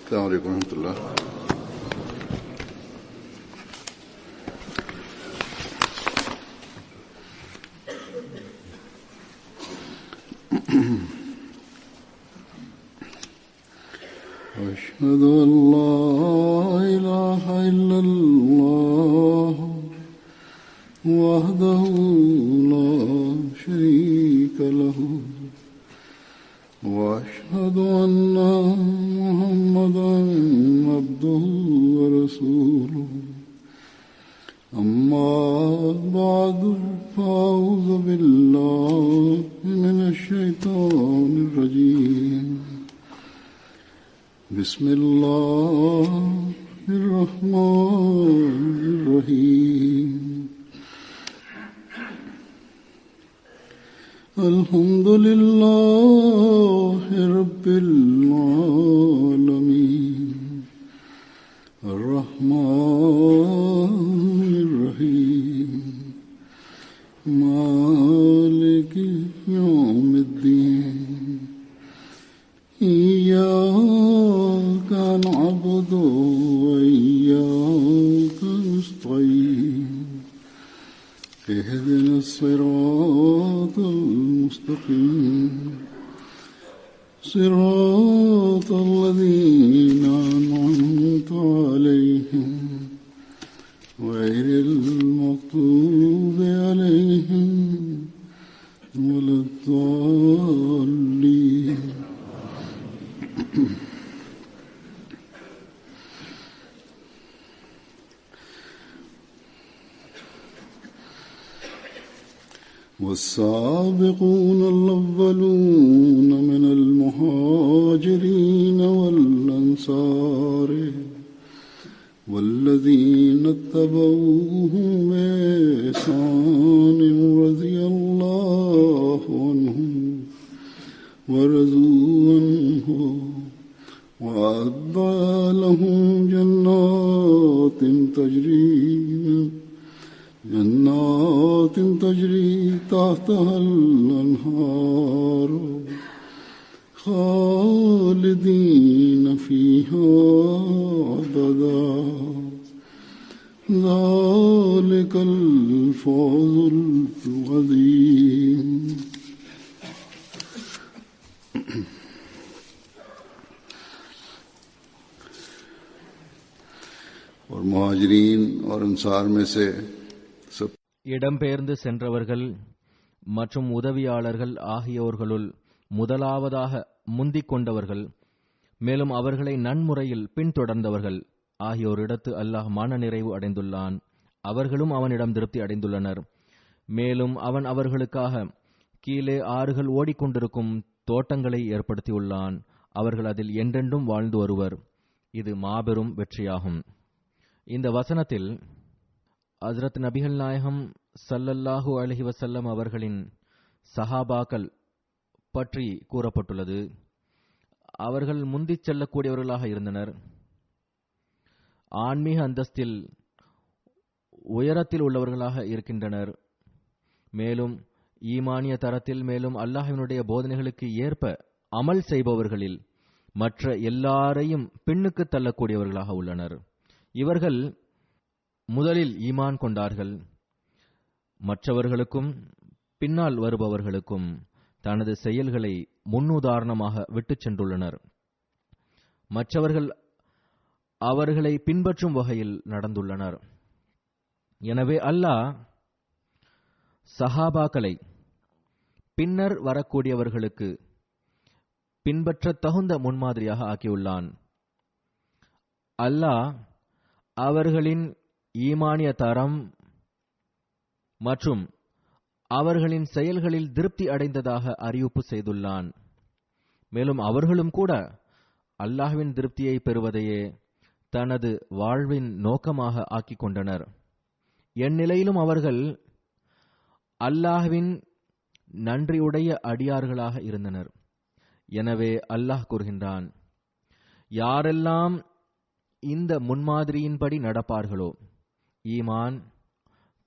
السلام عليكم ورحمة الله. أشهد أن لا إله إلا الله وحده لا شريك له وأشهد أن محمدا عبده ورسوله أما بعد فأعوذ بالله من الشيطان الرجيم بسم الله الرحمن الرحيم الحمد لله رب العالمين الرحمن الرحيم مالك يوم الدين إياك نعبد وإياك نستعين اهدنا الصراط المستقيم صراط الذين أنعمت عليهم غير المغضوب عليهم ولا الضالين. والسابقون الأولون من المهاجرين والأنصار والذين اتبعوهم بإحسان رضي الله عنهم ورضوا عنه وأعد لهم جنات تجري تحتها الأنهار خالدين فيها أبدا ذلك الفوز العظيم. और मुहाजिरीन और अंसार में से सब இடம்பெயர்ந்து சென்றவர்கள் மற்றும் உதவியாளர்கள் ஆகியோர்களுள் முதலாவதாக முந்திக் கொண்டவர்கள் மேலும் அவர்களை நன்முறையில் பின்தொடர்ந்தவர்கள் ஆகியோரிடத்து அல்லாஹ் மன நிறைவு அடைந்துள்ளான். அவர்களும் அவனிடம் திருப்தி அடைந்துள்ளனர். மேலும் அவன் அவர்களுக்காக கீழே ஆறுகள் ஓடிக்கொண்டிருக்கும் தோட்டங்களை ஏற்படுத்தியுள்ளான். அவர்கள் அதில் என்றென்றும் வாழ்ந்து வருவர். இது மாபெரும் வெற்றியாகும். இந்த வசனத்தில் ஹஜ்ரத் நபிகள் நாயகம் ஸல்லல்லாஹு அலைஹி வஸல்லம் அவர்களின் சஹாபாக்கள் பற்றி கூறப்பட்டுள்ளது. அவர்கள் முந்திச் செல்லக்கூடியவர்களாக இருந்தனர். ஆன்மீக அந்தஸ்தில் உயரத்தில் உள்ளவர்களாக இருக்கின்றனர். மேலும் ஈமானிய தரத்தில் மேலும் அல்லாஹ்வினுடைய போதனைகளுக்கு ஏற்ப அமல் செய்பவர்களில் மற்ற எல்லாரையும் பின்னுக்கு தள்ளக்கூடியவர்களாக உள்ளனர். இவர்கள் முதலில் ஈமான் கொண்டார்கள். மற்றவர்களுக்கும் பின்னால் வருபவர்களுக்கும் தனது செயல்களை முன்னுதாரணமாக விட்டுச் சென்றுள்ளனர். மற்றவர்கள் அவர்களை பின்பற்றும் வகையில் நடந்துள்ளனர். எனவே அல்லாஹ் சஹாபாக்களை பின்னர் வரக்கூடியவர்களுக்கு பின்பற்ற தகுந்த முன்மாதிரியாக ஆக்கியுள்ளான். அல்லாஹ் அவர்களின் ஈமானிய தரம் மற்றும் அவர்களின் செயல்களில் திருப்தி அடைந்ததாக அறிவிப்பு செய்துள்ளான். மேலும் அவர்களும் கூட அல்லாஹ்வின் திருப்தியை பெறுவதையே தனது வாழ்வின் நோக்கமாக ஆக்கிக் கொண்டனர். எந்நிலையிலும் அவர்கள் அல்லாஹ்வின் நன்றியுடைய அடியார்களாக இருந்தனர். எனவே அல்லாஹ் கூறுகின்றான், யாரெல்லாம் இந்த முன்மாதிரியின்படி நடப்பார்களோ, ஈமான்,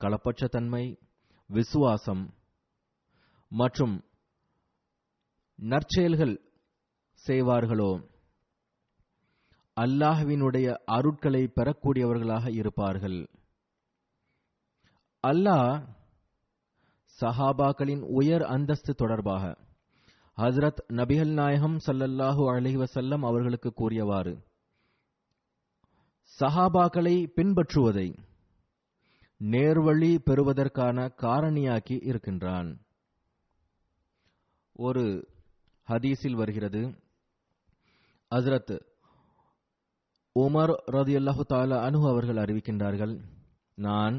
களப்பற்ற தன்மை, விசுவாசம் மற்றும் நற்செயல்கள் செய்வார்களோ, அல்லாஹ்வினுடைய அருட்களை பெறக்கூடியவர்களாக இருப்பார்கள். அல்லாஹ் சஹாபாக்களின் உயர் அந்தஸ்து தொடர்பாக ஹஜ்ரத் நபிகள் நாயகம் ஸல்லல்லாஹு அலைஹி வஸல்லம் அவர்களுக்கு கூறியவாறு, சஹாபாக்களை பின்பற்றுவதை நேர்வழி பெறுவதற்கான காரணியாக்கி இருக்கின்றான். ஒரு ஹதீஸில் வருகிறது, ஹஜ்ரத் உமர் ரலியல்லாஹு தஆலா அன்ஹு அவர்கள் அறிவிக்கின்றார்கள், நான்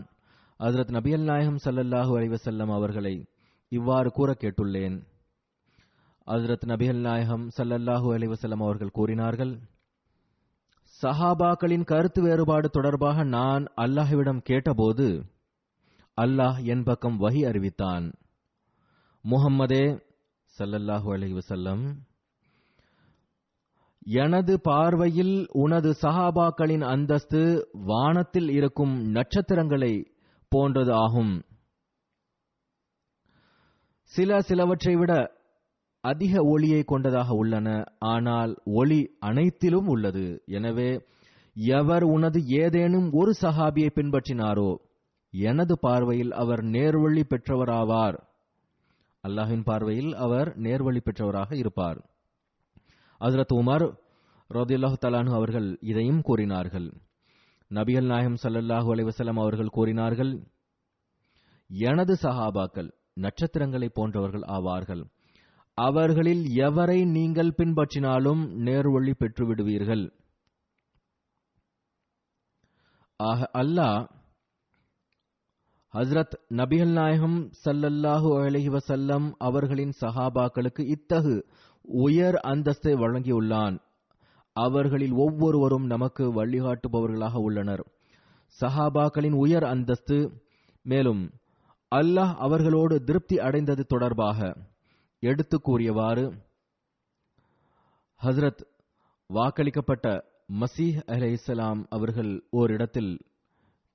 ஹஜ்ரத் நபிகள் நாயகம் ஸல்லல்லாஹு அலைஹி வஸல்லம் அவர்களை இவ்வாறு கூற கேட்டுள்ளேன். ஹஜ்ரத் நபிகள் நாயகம் ஸல்லல்லாஹு அலைஹி வஸல்லம் அவர்கள் கூறினார்கள், சஹாபாக்களின் கருத்து வேறுபாடு தொடர்பாக நான் அல்லாஹ்விடம் கேட்டபோது அல்லாஹ் என் பக்கம் வஹி அறிவித்தான், முஹம்மதே ஸல்லல்லாஹு அலைஹி வஸல்லம், எனது பார்வையில் உனது சஹாபாக்களின் அந்தஸ்து வானத்தில் இருக்கும் நட்சத்திரங்களை போன்றது ஆகும். சிலவற்றை விட அதிக ஒளியை கொண்டதாக உள்ளன, ஆனால் ஒளி அனைத்திலும் உள்ளது. எனவே எவர் உனது ஏதேனும் ஒரு சஹாபியை பின்பற்றினாரோ எனது பார்வையில் அவர் நேர்வழி பெற்றவராவார். அல்லாஹ்வின் பார்வையில் அவர் நேர்வழி பெற்றவராக இருப்பார். ஹஜ்ரத் உமர் ரலியல்லாஹு தஆலா அன்ஹு அவர்கள் இதையும் கூறினார்கள். நபிகள் நாயகம் ஸல்லல்லாஹு அலைஹி வஸல்லம் அவர்கள் கூறினார்கள், எனது சஹாபாக்கள் நட்சத்திரங்களை போன்றவர்கள் ஆவார்கள். அவர்களில் எவரை நீங்கள் பின்பற்றினாலும் நேர்வழி பெற்று விடுவீர்கள். ஆக அல்லாஹ் ஹஜ்ரத் நபிகள் நாயகம் ஸல்லல்லாஹு அலைஹி வஸல்லம் அவர்களின் சஹாபாக்களுக்கு இத்தகு உயர் அந்தஸ்தை வழங்கியுள்ளான். அவர்களில் ஒவ்வொருவரும் நமக்கு வழிகாட்டுபவர்களாக உள்ளனர். சஹாபாக்களின் உயர் அந்தஸ்து, மேலும் அல்லாஹ் அவர்களோடு திருப்தி அடைந்தது தொடர்பாக எடுத்து கூறியவாறு, ஹஜ்ரத் வாக்களிக்கப்பட்ட மசீஹ் அலைஹிஸ்ஸலாம் அவர்கள் ஓரிடத்தில்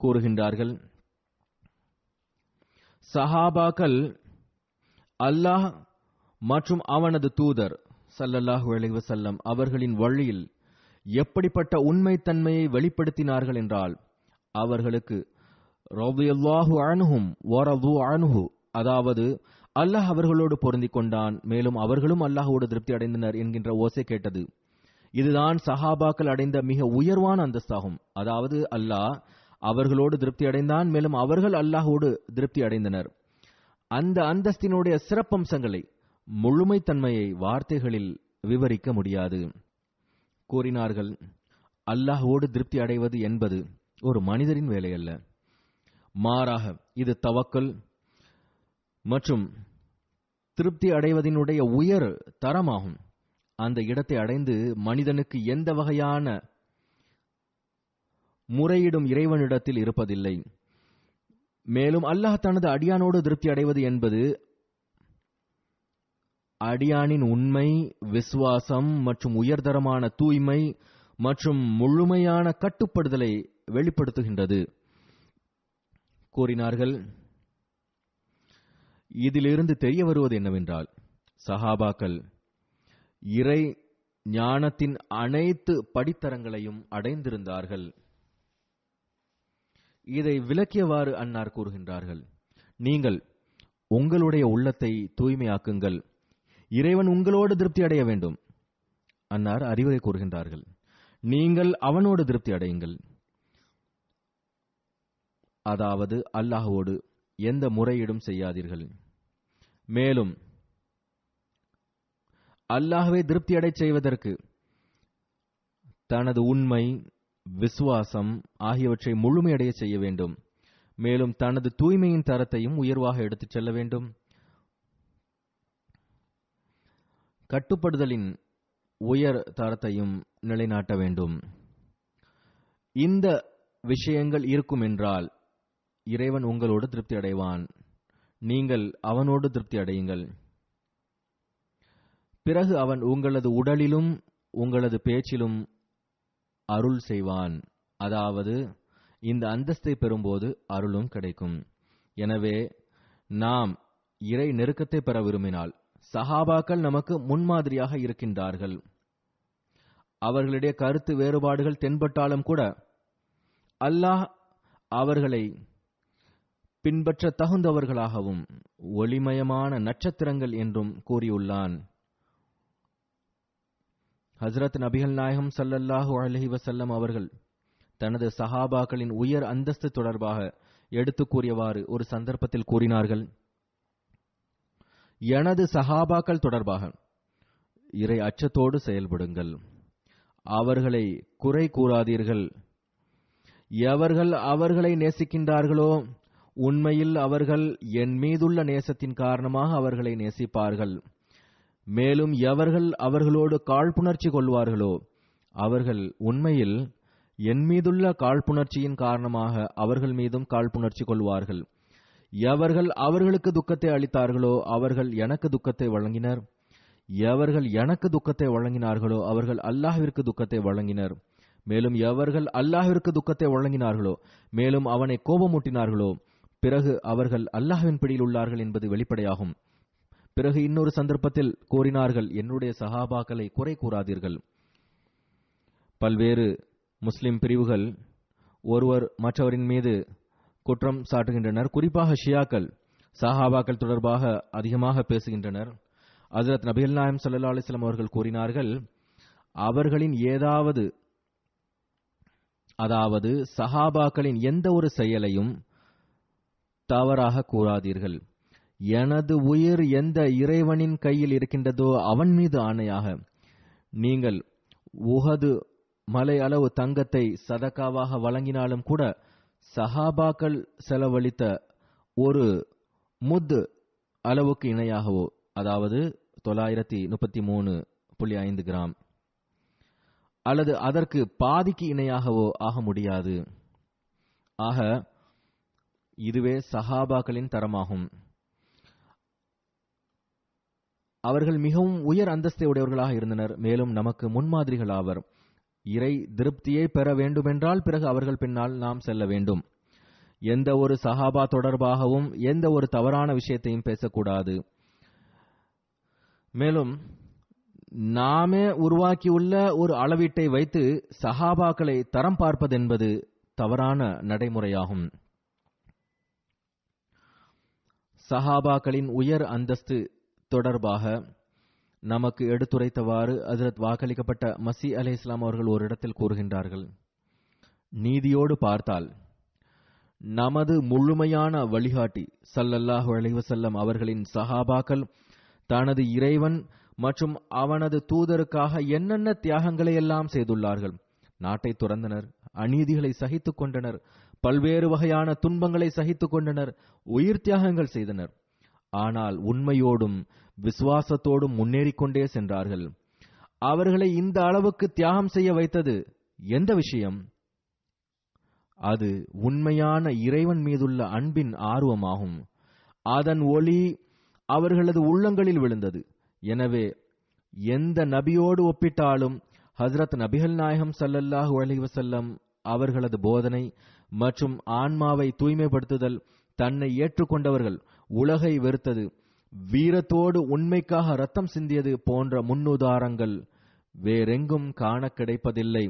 கூறுகின்றார்கள், சஹாபாக்கள் அல்லாஹ் மற்றும் அவனது தூதர் ஸல்லல்லாஹு அலைஹி வஸல்லம் அவர்களின் வழியில் எப்படிப்பட்ட உண்மைத்தன்மையை வெளிப்படுத்தினார்கள் என்றால், அவர்களுக்கு ரலியல்லாஹு அன்ஹும் வரது அன்ஹு, அதாவது அல்லாஹ் அவர்களோடு பொருந்திக் கொண்டான், மேலும் அவர்களும் அல்லாஹ்வோடு திருப்தி அடைந்தனர் என்கின்ற ஓசை கேட்டது. இதுதான் சஹாபாக்கள் அடைந்த மிக உயர்வான அந்தஸ்தாகும். அதாவது அல்லாஹ் அவர்களோடு திருப்தி அடைந்தான், மேலும் அவர்கள் அல்லாஹ்வோடு திருப்தி அடைந்தனர். அந்த அந்தஸ்தினுடைய சிறப்பம்சங்களை, முழுமைத்தன்மையை வார்த்தைகளில் விவரிக்க முடியாது. கூறினார்கள், அல்லாஹ்வோடு திருப்தி அடைவது என்பது ஒரு மனிதரின் வேலை அல்ல, மாறாக இது தவக்கல் மற்றும் திருப்தி அடைவதனுடைய உயர் தரமாகும். அந்த இடத்தை அடைந்து மனிதனுக்கு எந்த வகையான முறையிடும் இறைவனிடத்தில் இருப்பதில்லை. மேலும் அல்லாஹ் தனது அடியானோடு திருப்தி அடைவது என்பது அடியானின் உண்மை, விசுவாசம் மற்றும் உயர்தரமான தூய்மை மற்றும் முழுமையான கட்டுப்படுதலை வெளிப்படுத்துகின்றது. கூறினார்கள், இதிலிருந்து தெரிய வருவது என்னவென்றால், சஹாபாக்கள் இறை ஞானத்தின் அனைத்து படித்தரங்களையும் அடைந்திருந்தார்கள். இதை விளக்கியவாறு அன்னார் கூறுகின்றார்கள், நீங்கள் உங்களுடைய உள்ளத்தை தூய்மையாக்குங்கள், இறைவன் உங்களோடு திருப்தி அடைய வேண்டும். அன்னார் அறிவுரை கூறுகின்றார்கள், நீங்கள் அவனோடு திருப்தி அடையுங்கள், அதாவது அல்லாஹ்வோடு எந்த முறையீடும் செய்யாதீர்கள். மேலும் அல்லாஹ்வை திருப்தி அடைச் செய்வதற்கு தனது உண்மை, விசுவாசம் ஆகியவற்றை முழுமையடைய செய்ய வேண்டும். மேலும் தனது தூய்மையின் தரத்தையும் உயர்வாக எடுத்துச் செல்ல வேண்டும். கட்டுப்படுதலின் உயர் தரத்தையும் நிலைநாட்ட வேண்டும். இந்த விஷயங்கள் இருக்கும் என்றால் இறைவன் உங்களோடு திருப்தி அடைவான். நீங்கள் அவனோடு திருப்தி அடையுங்கள். பிறகு அவன் உங்களது உடலிலும் உங்களது பேச்சிலும் அருள் செய்வான். அதாவது இந்த அந்தஸ்தை பெறும்போது அருளும் கிடைக்கும். எனவே நாம் இறை நெருக்கத்தை பெற விரும்பினால் சஹாபாக்கள் நமக்கு முன்மாதிரியாக இருக்கின்றார்கள். அவர்களிடையே கருத்து வேறுபாடுகள் தென்பட்டாலும் கூட அல்லாஹ் அவர்களை பின்பற்ற தகுந்தவர்களாகவும் ஒளிமயமான நட்சத்திரங்கள் என்றும் கூறியுள்ளான். ஹஜ்ரத் நபிகள் நாயகம் ஸல்லல்லாஹு அலைஹி வஸல்லம் அவர்கள் தனது சஹாபாக்களின் உயர் அந்தஸ்து தொடர்பாக எடுத்து கூறியவாறு ஒரு சந்தர்ப்பத்தில் கூறினார்கள், எனது சஹாபாக்கள் தொடர்பாக இறை அச்சத்தோடு செயல்படுங்கள், அவர்களை குறை கூறாதீர்கள். எவர்கள் அவர்களை நேசிக்கின்றார்களோ உண்மையில் அவர்கள் என் மீதுள்ள நேசத்தின் காரணமாக அவர்களை நேசிப்பார்கள். மேலும் எவர்கள் அவர்களோடு காழ்ப்புணர்ச்சி கொள்வார்களோ அவர்கள் உண்மையில் என் மீதுள்ள காழ்ப்புணர்ச்சியின் காரணமாக அவர்கள் மீதும் காழ்ப்புணர்ச்சி கொள்வார்கள். எவர்கள் அவர்களுக்கு துக்கத்தை அளித்தார்களோ அவர்கள் எனக்கு துக்கத்தை வழங்கினர். எவர்கள் எனக்கு துக்கத்தை வழங்கினார்களோ அவர்கள் அல்லாஹ்விற்கு துக்கத்தை வழங்கினர். மேலும் எவர்கள் அல்லாஹ்விற்கு துக்கத்தை வழங்கினார்களோ மேலும் அவனை கோபமூட்டினார்களோ பிறகு அவர்கள் அல்லாஹ்வின் பிடியில் உள்ளார்கள் என்பது வெளிப்படையாகும். பிறகு இன்னொரு சந்தர்ப்பத்தில் கூறினார்கள், என்னுடைய சஹாபாக்களை குறை கூறாதீர்கள். பல்வேறு முஸ்லிம் பிரிவுகள் ஒருவர் மற்றவரின் மீது குற்றம் சாட்டுகின்றனர். குறிப்பாக ஷியாக்கள் சஹாபாக்கள் தொடர்பாக அதிகமாக பேசுகின்றனர். ஹஜ்ரத் நபிகள் நாயகம் ஸல்லல்லாஹு அலைஹி வஸல்லம் அவர்கள் கூறினார்கள், அவர்களின் அதாவது சஹாபாக்களின் எந்த ஒரு செயலையும் தவறாக கூறாதீர்கள். எனது உயிர் எந்த இறைவனின் கையில் இருக்கின்றதோ அவன் மீது ஆணையாக, நீங்கள் உஹது மலை அளவு தங்கத்தை சதக்காவாக வழங்கினாலும் கூட சஹாபாக்கள் செலவழித்த ஒரு முத் அளவுக்கு இணையாகவோ, அதாவது 933.5 கிராம் அல்லது அதற்கு பாதிக்கு இணையாகவோ ஆக முடியாது. ஆக இதுவே சஹாபாக்களின் தரமாகும். அவர்கள் மிகவும் உயர் அந்தஸ்தை உடையவர்களாக இருந்தனர். மேலும் நமக்கு முன்மாதிரிகள் ஆவர். இறை திருப்தியை பெற வேண்டுமென்றால் பிறகு அவர்கள் பின்னால் நாம் செல்ல வேண்டும். எந்த ஒரு சஹாபா தொடர்பாகவும் எந்த ஒரு தவறான விஷயத்தையும் பேசக்கூடாது. மேலும் நாமே உருவாக்கியுள்ள ஒரு அளவீட்டை வைத்து சஹாபாக்களை தரம் பார்ப்பது என்பது தவறான நடைமுறையாகும். சஹாபாக்களின் உயர் அந்தஸ்து தொடர்பாக நமக்கு எடுத்துரைத்தவாறு ஹஜ்ரத் வாக்களிக்கப்பட்ட மஸீஹ் அலைஹிஸ்ஸலாம் அவர்கள் ஒரு இடத்தில் கூறுகின்றார்கள், நீதியோடு பார்த்தால் நமது முழுமையான வழிகாட்டி ஸல்லல்லாஹு அலைஹி வஸல்லம் அவர்களின் சஹாபாக்கள் தனது இறைவன் மற்றும் அவனது தூதருக்காக என்னென்ன தியாகங்களை எல்லாம் செய்துள்ளார்கள். நாட்டை துறந்தனர், அநீதிகளை சகித்துக் கொண்டனர், பல்வேறு வகையான துன்பங்களை சகித்துக் கொண்டனர், உயிர் தியாகங்கள் செய்தனர். ஆனால் உண்மையோடும் விசுவாசத்தோடும் முன்னேறிக்கொண்டே சென்றார்கள். அவர்களை இந்த அளவுக்கு தியாகம் செய்ய வைத்தது எந்த விஷயம்? அது உண்மையான இறைவன் மீதுள்ள அன்பின் ஆர்வமாகும். அதன் ஒளி அவர்களது உள்ளங்களில் விழுந்தது. எனவே எந்த நபியோடு ஒப்பிட்டாலும் ஹஜ்ரத் நபிகள் நாயகம் ஸல்லல்லாஹு அலைஹி வஸல்லம் அவர்களது போதனை மற்றும் ஆன்மாவை தூய்மைப்படுத்துதல், தன்னை ஏற்றுக்கொண்டவர்கள், உலகை வெறுத்தது, வீரத்தோடு உண்மைக்காக ரத்தம் சிந்தியது போன்ற முன்னுதாரணங்கள் வேறெங்கும் காண கிடைப்பதில்லை.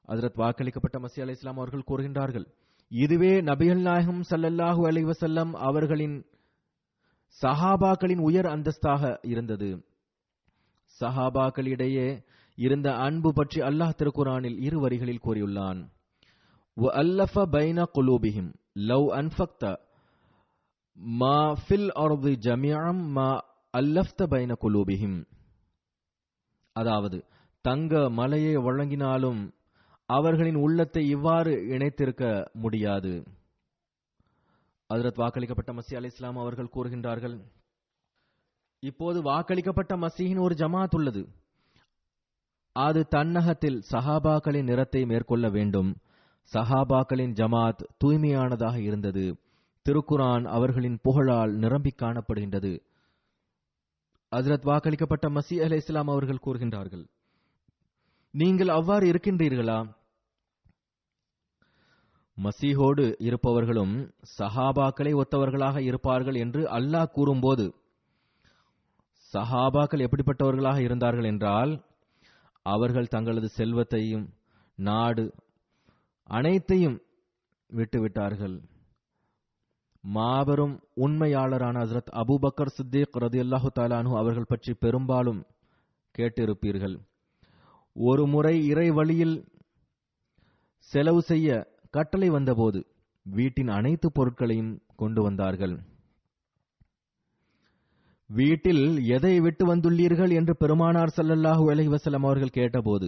ஹஜ்ரத் வாக்களிக்கப்பட்ட மஸீஹ் அலைஹிஸ்ஸலாம் அவர்கள் கூறுகின்றார்கள், இதுவே நபிகள் நாயகம் ஸல்லல்லாஹு அலைஹி வஸல்லம் அவர்களின் சஹாபாக்களின் உயர் அந்தஸ்தாக இருந்தது. சஹாபாக்களிடையே இருந்த அன்பு பற்றி அல்லாஹ் திருக்குரானில் இரு வரிகளில் கூறியுள்ளான், وَأَلَّفَ بَيْنَ قُلُوبِهِمْ لَوْ أَنْفَقْتَ مَا فِي الْأَرْضِ جَمِيعًا مَا أَلَّفْتَ بَيْنَ قُلُوبِهِمْ. அதாவது, தங்க மலையை வழங்கினாலும் அவர்களின் உள்ளத்தை இவ்வாறு இணைத்திருக்க முடியாது. ஹஜ்ரத் வாக்களிக்கப்பட்ட மஸீஹ் அலைஹிஸ்ஸலாம் அவர்கள் கூறுகின்றார்கள், இப்போது வாக்களிக்கப்பட்ட மஸீஹின் ஒரு ஜமாத் உள்ளது. அது தன்னகத்தில் சஹாபாக்களின் நிறத்தை மேற்கொள்ள வேண்டும். சஹாபாக்களின் ஜமாத் தூய்மையானதாக இருந்தது. திருக்குரான் அவர்களின் புகழால் நிரம்பி காணப்படுகின்றது. ஹஜ்ரத் வாக்களிக்கப்பட்ட மஸீஹ் அலைஹிஸ்ஸலாம் அவர்கள் கூறுகின்றார்கள், நீங்கள் அவ்வாறு இருக்கின்றீர்களா? மஸீஹோடு இருப்பவர்களும் சஹாபாக்களை ஒத்தவர்களாக இருப்பார்கள் என்று அல்லாஹ் கூறும்போது, சஹாபாக்கள் எப்படிப்பட்டவர்களாக இருந்தார்கள் என்றால், அவர்கள் தங்களது செல்வத்தையும் நாடு அனைத்தையும் விட்டுவிட்டார்கள். மாபெரும் உண்மையாளரான ஹஜ்ரத் அபூபக்கர் சித்திக் ரலியல்லாஹு தஆலா அன்ஹு அவர்கள் பற்றி பெரும்பாலும் கேட்டிருப்பீர்கள். ஒரு முறை இறை வழியில் செலவு செய்ய கட்டளை வந்தபோது வீட்டின் அனைத்து பொருட்களையும் கொண்டு வந்தார்கள். வீட்டில் எதை விட்டு வந்துள்ளீர்கள் என்று பெருமானார் ஸல்லல்லாஹு அலைஹி வஸல்லம் அவர்கள் கேட்டபோது,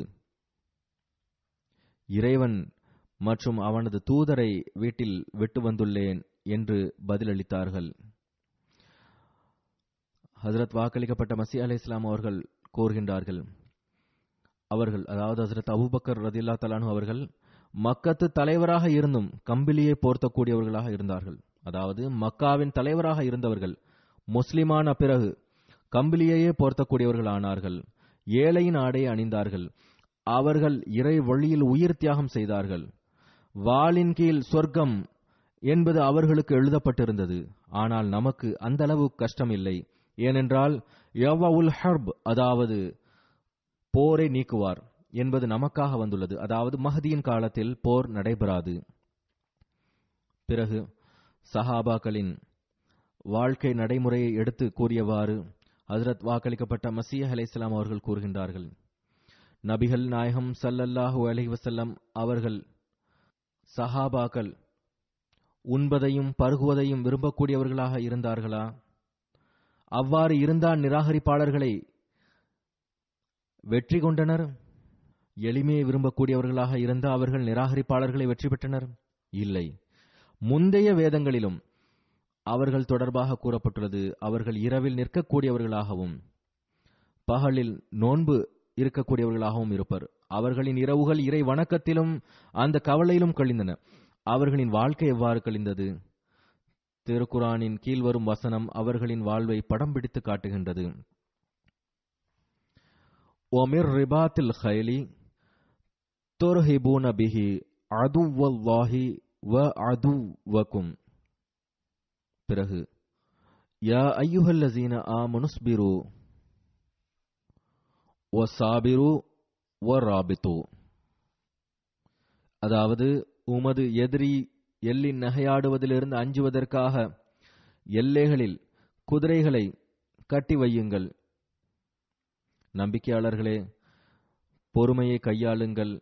இறைவன் மற்றும் அவனது தூதரை வீட்டில் விட்டு வந்துள்ளேன் என்று பதிலளித்தார்கள். ஹஜ்ரத் வாக்களிக்கப்பட்ட மஸீஹ் அலைஹிஸ்ஸலாம் அவர்கள் கூறுகின்றார்கள், அவர்கள் அதாவது ஹஜ்ரத் அபூபக்கர் ரலியல்லாஹு தஆலா அன்ஹு அவர்கள் மக்கத்து தலைவராக இருந்தும் கம்பிலியை போர்த்தக்கூடியவர்களாக இருந்தார்கள். அதாவது மக்காவின் தலைவராக இருந்தவர்கள் முஸ்லிமான பிறகு கம்பிலியையே போர்த்தக்கூடியவர்கள் ஆனார்கள். ஏழையின் ஆடையை அணிந்தார்கள். அவர்கள் இறை வழியில் உயிர் தியாகம் செய்தார்கள். வாளின் கீழ் சொர்க்கம் என்பது அவர்களுக்கு எழுதப்பட்டிருந்தது. ஆனால் நமக்கு அந்த அளவு கஷ்டம் இல்லை. ஏனென்றால் யவஉல் ஹர்ப் அதாவது போரை நீக்குவார் என்பது நமக்காக வந்துள்ளது. அதாவது மஹதியின் காலத்தில் போர் நடைபெறாது. பிறகு சஹாபாக்களின் வாழ்க்கை நடைமுறையை எடுத்து கூறியவாறு ஹஜ்ரத் வாக்களிக்கப்பட்ட மஸீஹ் அலைஹிஸ்ஸலாம் அவர்கள் கூறுகின்றார்கள், நபிகள் நாயகம் ஸல்லல்லாஹு அலைஹி வஸல்லம் அவர்கள் சஹாபாக்கள் உண்பதையும் பருகுவதையும் விரும்பக்கூடியவர்களாக இருந்தார்களா? அவ்வாறு இருந்தால் நிராகரிப்பாளர்களை வெற்றி கொண்டனர். எளிமையை விரும்பக்கூடியவர்களாக இருந்த அவர்கள் நிராகரிப்பாளர்களை வெற்றி பெற்றனர்? இல்லை. முந்தைய வேதங்களிலும் அவர்கள் தொடர்பாக கூறப்பட்டுள்ளது, அவர்கள் இரவில் நிற்கக்கூடியவர்களாகவும் பகலில் நோன்பு இருக்கக்கூடியவர்களாகவும் இருப்பர். அவர்களின் இரவுகள் இறை வணக்கத்திலும் அந்த கவலையிலும் கழிந்தன. அவர்களின் வாழ்க்கை எவ்வாறு கழிந்தது? திருக்குரானின் கீழ்வரும் வசனம் அவர்களின் வாழ்வை படம் பிடித்து காட்டுகின்றது. ஒமிர் ரிபாத்தில் ஹைலி துர்ஹிபூன பிஹி அதுவல்லாஹி வ அதுவக்கும். பிறகு யா அய்யுஹல்லஸீன ஆமனுஸ்பிரு வஸாபிரு வராபிது. அதாவது உமது எதிரி எல்லின் நகையாடுவதிலிருந்து அஞ்சுவதற்காக எல்லைகளில் குதிரைகளை கட்டி வையுங்கள். நம்பிக்கையாளர்களே, பொறுமையை கையாளுங்கள்,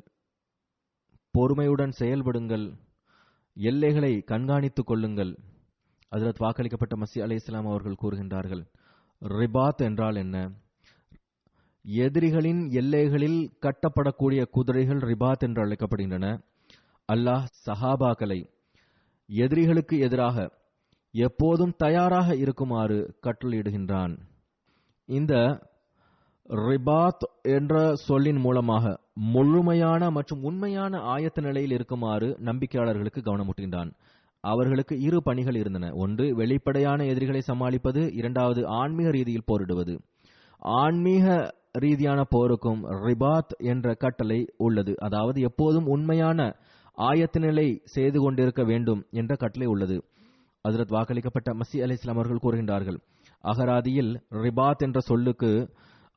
பொறுமையுடன் செயல்படுங்கள், எல்லைகளை கண்காணித்துக் கொள்ளுங்கள். ஹஜ்ரத் வாக்களிக்கப்பட்ட மஸீஹ் அலைஹிஸ்ஸலாம் அவர்கள் கூறுகின்றார்கள், ரிபாத் என்றால் என்ன? எதிரிகளின் எல்லைகளில் கட்டப்படக்கூடிய குதிரைகள் ரிபாத் என்று அழைக்கப்படுகின்றன. அல்லாஹ் சஹாபாக்களை எதிரிகளுக்கு எதிராக எப்போதும் தயாராக இருக்குமாறு கட்டளையிடுகின்றான். இந்த ரிபாத் என்ற சொல்லின் மூலமாக முழுமையான மற்றும் உண்மையான ஆயத்த நிலையில் இருக்குமாறு நம்பிக்கையாளர்களுக்கு கவனமூட்டுகின்றான். அவர்களுக்கு இரு பணிகள் இருந்தன. ஒன்று வெளிப்படையான எதிரிகளை சமாளிப்பது, இரண்டாவது ஆன்மீக ரீதியில் போரிடுவது. ஆன்மீக ரீதியான போருக்கும் ரிபாத் என்ற கட்டளை உள்ளது. அதாவது எப்போதும் உண்மையான ஆயத்த நிலை செய்து கொண்டிருக்க வேண்டும் என்ற கட்டளை உள்ளது. ஹஜ்ரத் வாக்களிக்கப்பட்ட மஸீஹ் அலைஹிஸ்ஸலாம் அவர்கள் கூறுகின்றார்கள், அகராதியில் ரிபாத் என்ற சொல்லுக்கு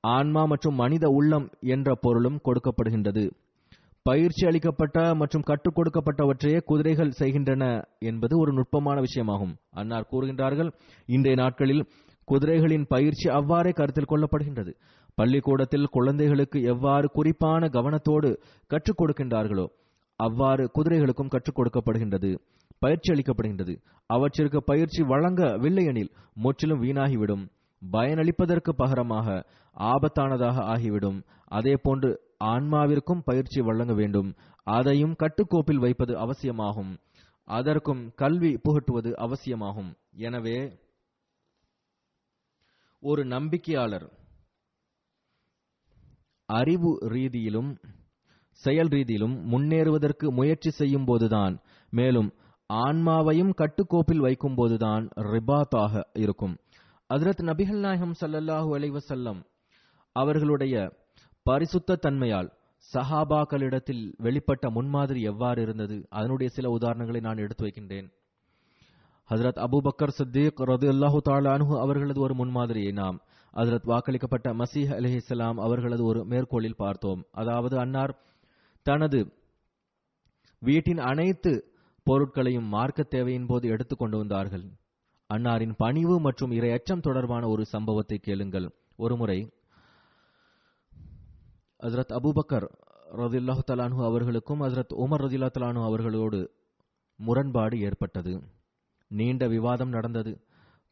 ஆன்மா மற்றும் மனித உள்ளம் என்ற பொருளும் கொடுக்கப்படுகின்றது. பயிற்சி அளிக்கப்பட்ட மற்றும் கற்றுக் கொடுக்கப்பட்டவற்றையே குதிரைகள் செய்கின்றன என்பது ஒரு நுட்பமான விஷயமாகும். அன்னார் கூறுகின்றார்கள், இன்றைய நாட்களில் குதிரைகளின் பயிற்சி அவ்வாறே கருத்தில் கொள்ளப்படுகின்றது. பள்ளிக்கூடத்தில் குழந்தைகளுக்கு எவ்வாறு குறிப்பான கவனத்தோடு கற்றுக் கொடுக்கின்றார்களோ அவ்வாறு குதிரைகளுக்கும் கற்றுக் கொடுக்கப்படுகின்றது, பயிற்சி அளிக்கப்படுகின்றது. அவற்றிற்கு பயிற்சி வழங்கவில்லை எனில் முற்றிலும் வீணாகிவிடும், பயனளிப்பதற்கு பகரமாக ஆபத்தானதாக ஆகிவிடும். அதே போன்று ஆன்மாவிற்கும் பயிற்சி வழங்க வேண்டும். அதையும் கட்டுக்கோப்பில் வைப்பது அவசியமாகும். அதற்கும் கல்வி புகட்டுவது அவசியமாகும். எனவே ஒரு நம்பிக்கையாளர் அறிவு ரீதியிலும் செயல் ரீதியிலும் முன்னேறுவதற்கு முயற்சி செய்யும் போதுதான், மேலும் ஆன்மாவையும் கட்டுக்கோப்பில் வைக்கும் போதுதான் ரிபாத்தாக இருக்கும். ஹஜ்ரத் நபிகள் நாயகம் ஸல்லல்லாஹு அலைஹி வஸல்லம் அவர்களுடைய பரிசுத்த தன்மையால் சஹாபாக்களிடத்தில் வெளிப்பட்ட முன்மாதிரி எவ்வாறு இருந்தது, அதனுடைய சில உதாரணங்களை நான் எடுத்து வைக்கின்றேன். ஹஜ்ரத் அபூபக்கர் சித்திக் ரலியல்லாஹு தஆலா அன்ஹு அவர்களது ஒரு முன்மாதிரியை நாம் ஹஜ்ரத் வாக்களிக்கப்பட்ட மசீஹ் அலைஹிஸ்ஸலாம் அவர்களது ஒரு மேற்கோளில் பார்த்தோம். அதாவது அன்னார் தனது வீட்டின் அனைத்து பொருட்களையும் மார்க்க தேவையின் போது எடுத்துக் கொண்டு வந்தார்கள். அன்னாரின் பணிவு மற்றும் இரையச்சம் தொடர்பான ஒரு சம்பவத்தை கேளுங்கள். ஒருமுறை ஹஜ்ரத் அபூபக்கர் ரலியல்லாஹு தஆலா அன்ஹு அவர்களுக்கும் ஹஜ்ரத் உமர் ரலியல்லாஹு தஆலா அன்ஹு அவர்களோடு முரண்பாடு ஏற்பட்டது. நீண்ட விவாதம் நடந்தது.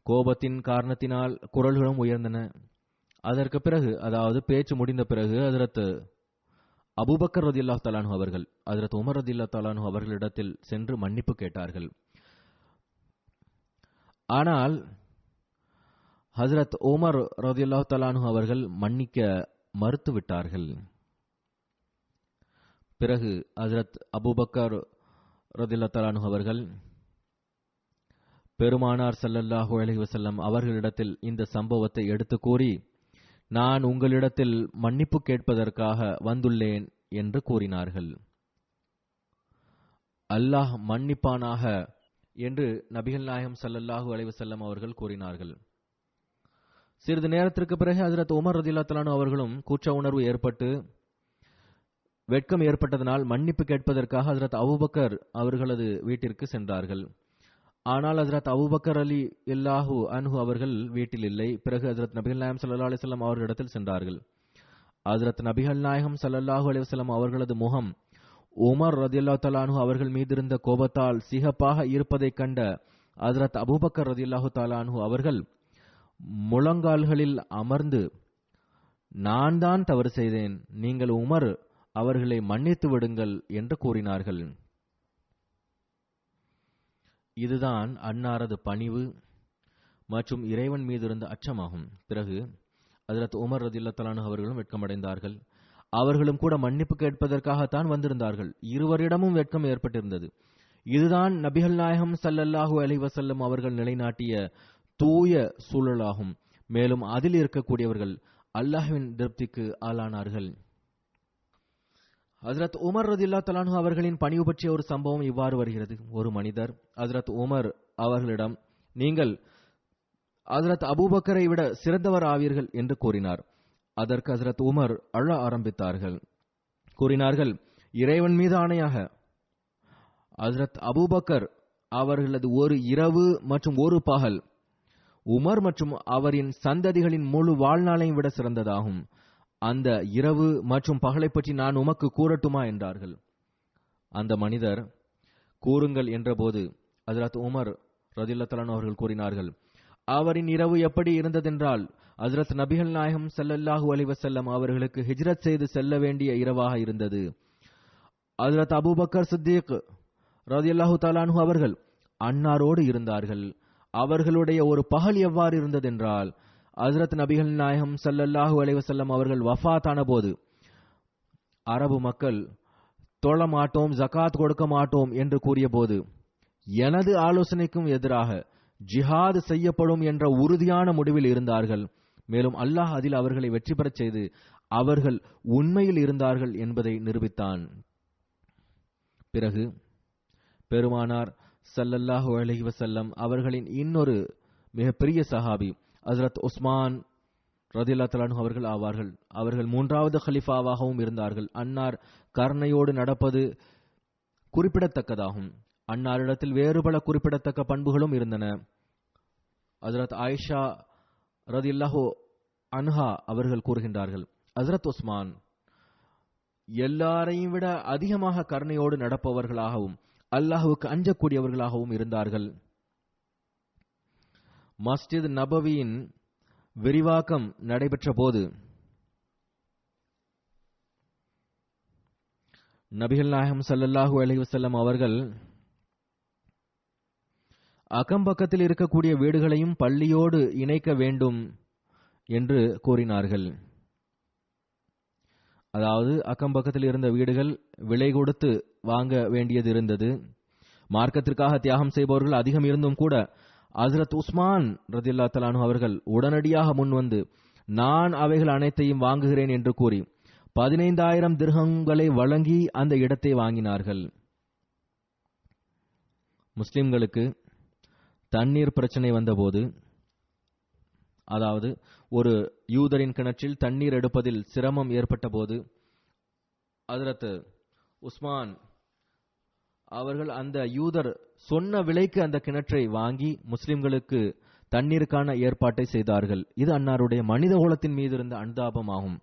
கோபத்தின் காரணத்தினால் குரல்களும் உயர்ந்தன. அதற்கு பிறகு, அதாவது பேச்சு முடிந்த பிறகு, ஹஜ்ரத் அபூபக்கர் ரலியல்லாஹு தஆலா அன்ஹு அவர்கள் ஹஜ்ரத் உமர் ரலியல்லாஹு தஆலா அன்ஹு அவர்களிடத்தில் சென்று மன்னிப்பு கேட்டார்கள். ஆனால் ஹஜ்ரத் உமர் ரலியல்லாஹு தஆலா அன்ஹு அவர்கள் மன்னிக்க மறுத்துவிட்டார்கள். பிறகு ஹஜ்ரத் அபூபக்கர் ரலியல்லாஹு தஆலா அன்ஹு அவர்கள் பெருமானார் ஸல்லல்லாஹு அலைஹி வஸல்லம் அவர்களிடத்தில் இந்த சம்பவத்தை எடுத்து கூறி, நான் உங்களிடத்தில் மன்னிப்பு கேட்பதற்காக வந்துள்ளேன் என்று கூறினார்கள். அல்லாஹ் மன்னிப்பானாக என்று நபிகள் நாயகம் ஸல்லல்லாஹு அலைஹி வஸல்லம் அவர்கள் கூறினார்கள். சிறிது நேரத்திற்கு பிறகு ஹஜ்ரத் உமர் ரலியல்லாஹு தஆலா அன்ஹு அவர்களும் கூச்ச உணர்வு ஏற்பட்டு வெட்கம் ஏற்பட்டதனால் மன்னிப்பு கேட்பதற்காக ஹஜ்ரத் அபூபக்கர் அவர்களது வீட்டிற்கு சென்றார்கள். ஆனால் ஹஜ்ரத் அபூபக்கர் ரலியல்லாஹு அன்ஹு அவர்கள் வீட்டில் இல்லை. பிறகு ஹஜ்ரத் நபிகள் நாயகம் ஸல்லல்லாஹு அலைஹி வஸல்லம் அவர்களிடத்தில் சென்றார்கள். ஹஜ்ரத் நபிகள் நாயகம் ஸல்லல்லாஹு அலைஹி வஸல்லம் அவர்களது முகம் உமர் ரலியல்லாஹு தஆலா அன்ஹு அவர்கள் மீதிருந்த கோபத்தால் சிகப்பாக இருப்பதைக் கண்ட ஹஜ்ரத் அபூபக்கர் ரலியல்லாஹு தஆலா அன்ஹு அவர்கள் முழங்கால்களில் அமர்ந்து, நான் தான் தவறு செய்தேன், நீங்கள் உமர் அவர்களை மன்னித்து விடுங்கள் என்று கூறினார்கள். இதுதான் அன்னாரது பணிவு மற்றும் இறைவன் மீது இருந்த அச்சமாகும். பிறகு ஹஜ்ரத் உமர் ரலியல்லாஹு தஆலா அன்ஹு அவர்களும் வெட்கமடைந்தார்கள். அவர்களும் கூட மன்னிப்பு கேட்பதற்காகத்தான் வந்திருந்தார்கள். இருவரிடமும் வெட்கம் ஏற்பட்டிருந்தது. இதுதான் நபிகள் நாயகம் ஸல்லல்லாஹு அலைஹி வஸல்லம் அவர்கள் நிலைநாட்டிய தூய சூழலாகும். மேலும் அதில் இருக்கக்கூடியவர்கள் அல்லாஹ்வின் திருப்திக்கு ஆளானார்கள். ஹஜ்ரத் உமர் ரலியல்லாஹு தஆலா அன்ஹு அவர்களின் பணிவு பற்றிய ஒரு சம்பவம் இவ்வாறு வருகிறது. ஒரு மனிதர் ஹஜ்ரத் உமர் அவர்களிடம், நீங்கள் ஹஜ்ரத் அபூபக்கரை விட சிறந்தவர் ஆவீர்கள் என்று கூறினார். அதற்கு ஹஜ்ரத் உமர் அழ ஆரம்பித்தார்கள். கூறினார்கள், இறைவன் மீது ஆணையாக, ஹஜ்ரத் அபூபக்கர் அவர்களது ஒரு இரவு மற்றும் ஒரு பகல் உமர் மற்றும் அவரின் சந்ததிகளின் முழு வாழ்நாளையும் விட சிறந்ததாகும். அந்த இரவு மற்றும் பகலை பற்றி நான் உமக்கு கூறட்டுமா என்றார்கள். அந்த மனிதர் கூறுங்கள் என்றபோது ஹஜ்ரத் உமர் ரலியல்லாஹு தஆலா அன்ஹு அவர்கள் கூறினார்கள், அவரின் இரவு எப்படி இருந்ததென்றால், ஹஜ்ரத் நபிகள் நாயகம் ஸல்லல்லாஹு அலைஹி வஸல்லம் அவர்களுக்கு ஹிஜ்ரத் செய்து செல்ல வேண்டிய இரவாக இருந்தது. ஹஜ்ரத் அபூபக்கர் சித்திக் ரலியல்லாஹு தஆலா அன்ஹு அவர்கள் அன்னாரோடு இருந்தார்கள். அவர்களுடைய ஒரு பகல் எவ்வாறு இருந்ததென்றால், ஹஜ்ரத் நபிகள் நாயகம் ஸல்லல்லாஹு அலைஹி வஸல்லம் அவர்கள் வஃபாத் ஆன போது அரபு மக்கள் தொழ மாட்டோம், ஜகாத் கொடுக்க மாட்டோம் என்று கூறிய போது, எனது ஆலோசனைக்கும் எதிராக ஜிஹாத் செய்யப்படும் என்ற உறுதியான முடிவில் இருந்தார்கள். மேலும் அல்லாஹ் அதில் அவர்களை வெற்றி பெறச் செய்து அவர்கள் உண்மையில் இருந்தார்கள் என்பதை நிரூபித்தான். பிறகு பெருமானார் ஸல்லல்லாஹு அலைஹி வஸல்லம் அவர்களின் இன்னொரு மிகப்பெரிய சஹாபி ஹஜ்ரத் உஸ்மான் ரலியல்லாஹு தஆலா அன்ஹு அவர்கள் ஆவார்கள். அவர்கள் மூன்றாவது கலீஃபாவாகவும் இருந்தார்கள். அன்னார் கருணையோடு நடப்பது குறிப்பிடத்தக்கதாகும். அன்னாரிடத்தில் வேறு பல குறிப்பிடத்தக்க பண்புகளும் இருந்தன. ஹஜ்ரத் ஆயிஷா ரலியல்லாஹு அன்ஹா அவர்கள் கூறுகின்றார்கள், ஹஜ்ரத் உஸ்மான் எல்லாரையும் விட அதிகமாக கருணையோடு நடப்பவர்களாகவும் அல்லாஹ்வுக்கு அஞ்சக்கூடியவர்களாகவும் இருந்தார்கள். மஸ்ஜித் நபவியின் விரிவாக்கம் நடைபெற்ற போது நபிகள் நாயகம் ஸல்லல்லாஹு அலைஹி வஸல்லம் அவர்கள் அக்கம்பக்கத்தில் இருக்கக்கூடிய வீடுகளையும் பள்ளியோடு இணைக்க வேண்டும் என்று கூறினார்கள். அதாவது அக்கம்பக்கத்தில் இருந்த வீடுகள் விலை கொடுத்து வாங்க வேண்டியது இருந்தது. மார்க்கத்திற்காக தியாகம் செய்பவர்கள் அதிகம் இருந்தும் கூட ஹஜ்ரத் உஸ்மான் ரலியல்லாஹு தஆலா அன்ஹு அவர்கள் உடனடியாக முன்வந்து, நான் அவைகள் அனைத்தையும் வாங்குகிறேன் என்று கூறி 15,000 திர்ஹங்களை வழங்கி அந்த இடத்தை வாங்கினார்கள். முஸ்லிம்களுக்கு தண்ணீர் பிரச்சனை வந்தபோது, அதாவது ஒரு யூதரின் கிணற்றில் தண்ணீர் எடுப்பதில் சிரமம் ஏற்பட்ட போது ஹஜ்ரத் உஸ்மான் அவர்கள் அந்த யூதர் சொன்ன விலைக்கு அந்த கிணற்றை வாங்கி முஸ்லிம்களுக்கு தண்ணீருக்கான ஏற்பாட்டை செய்தார்கள். இது அன்னாருடைய மனித குலத்தின் மீது இருந்த அனுதாபமாகும்.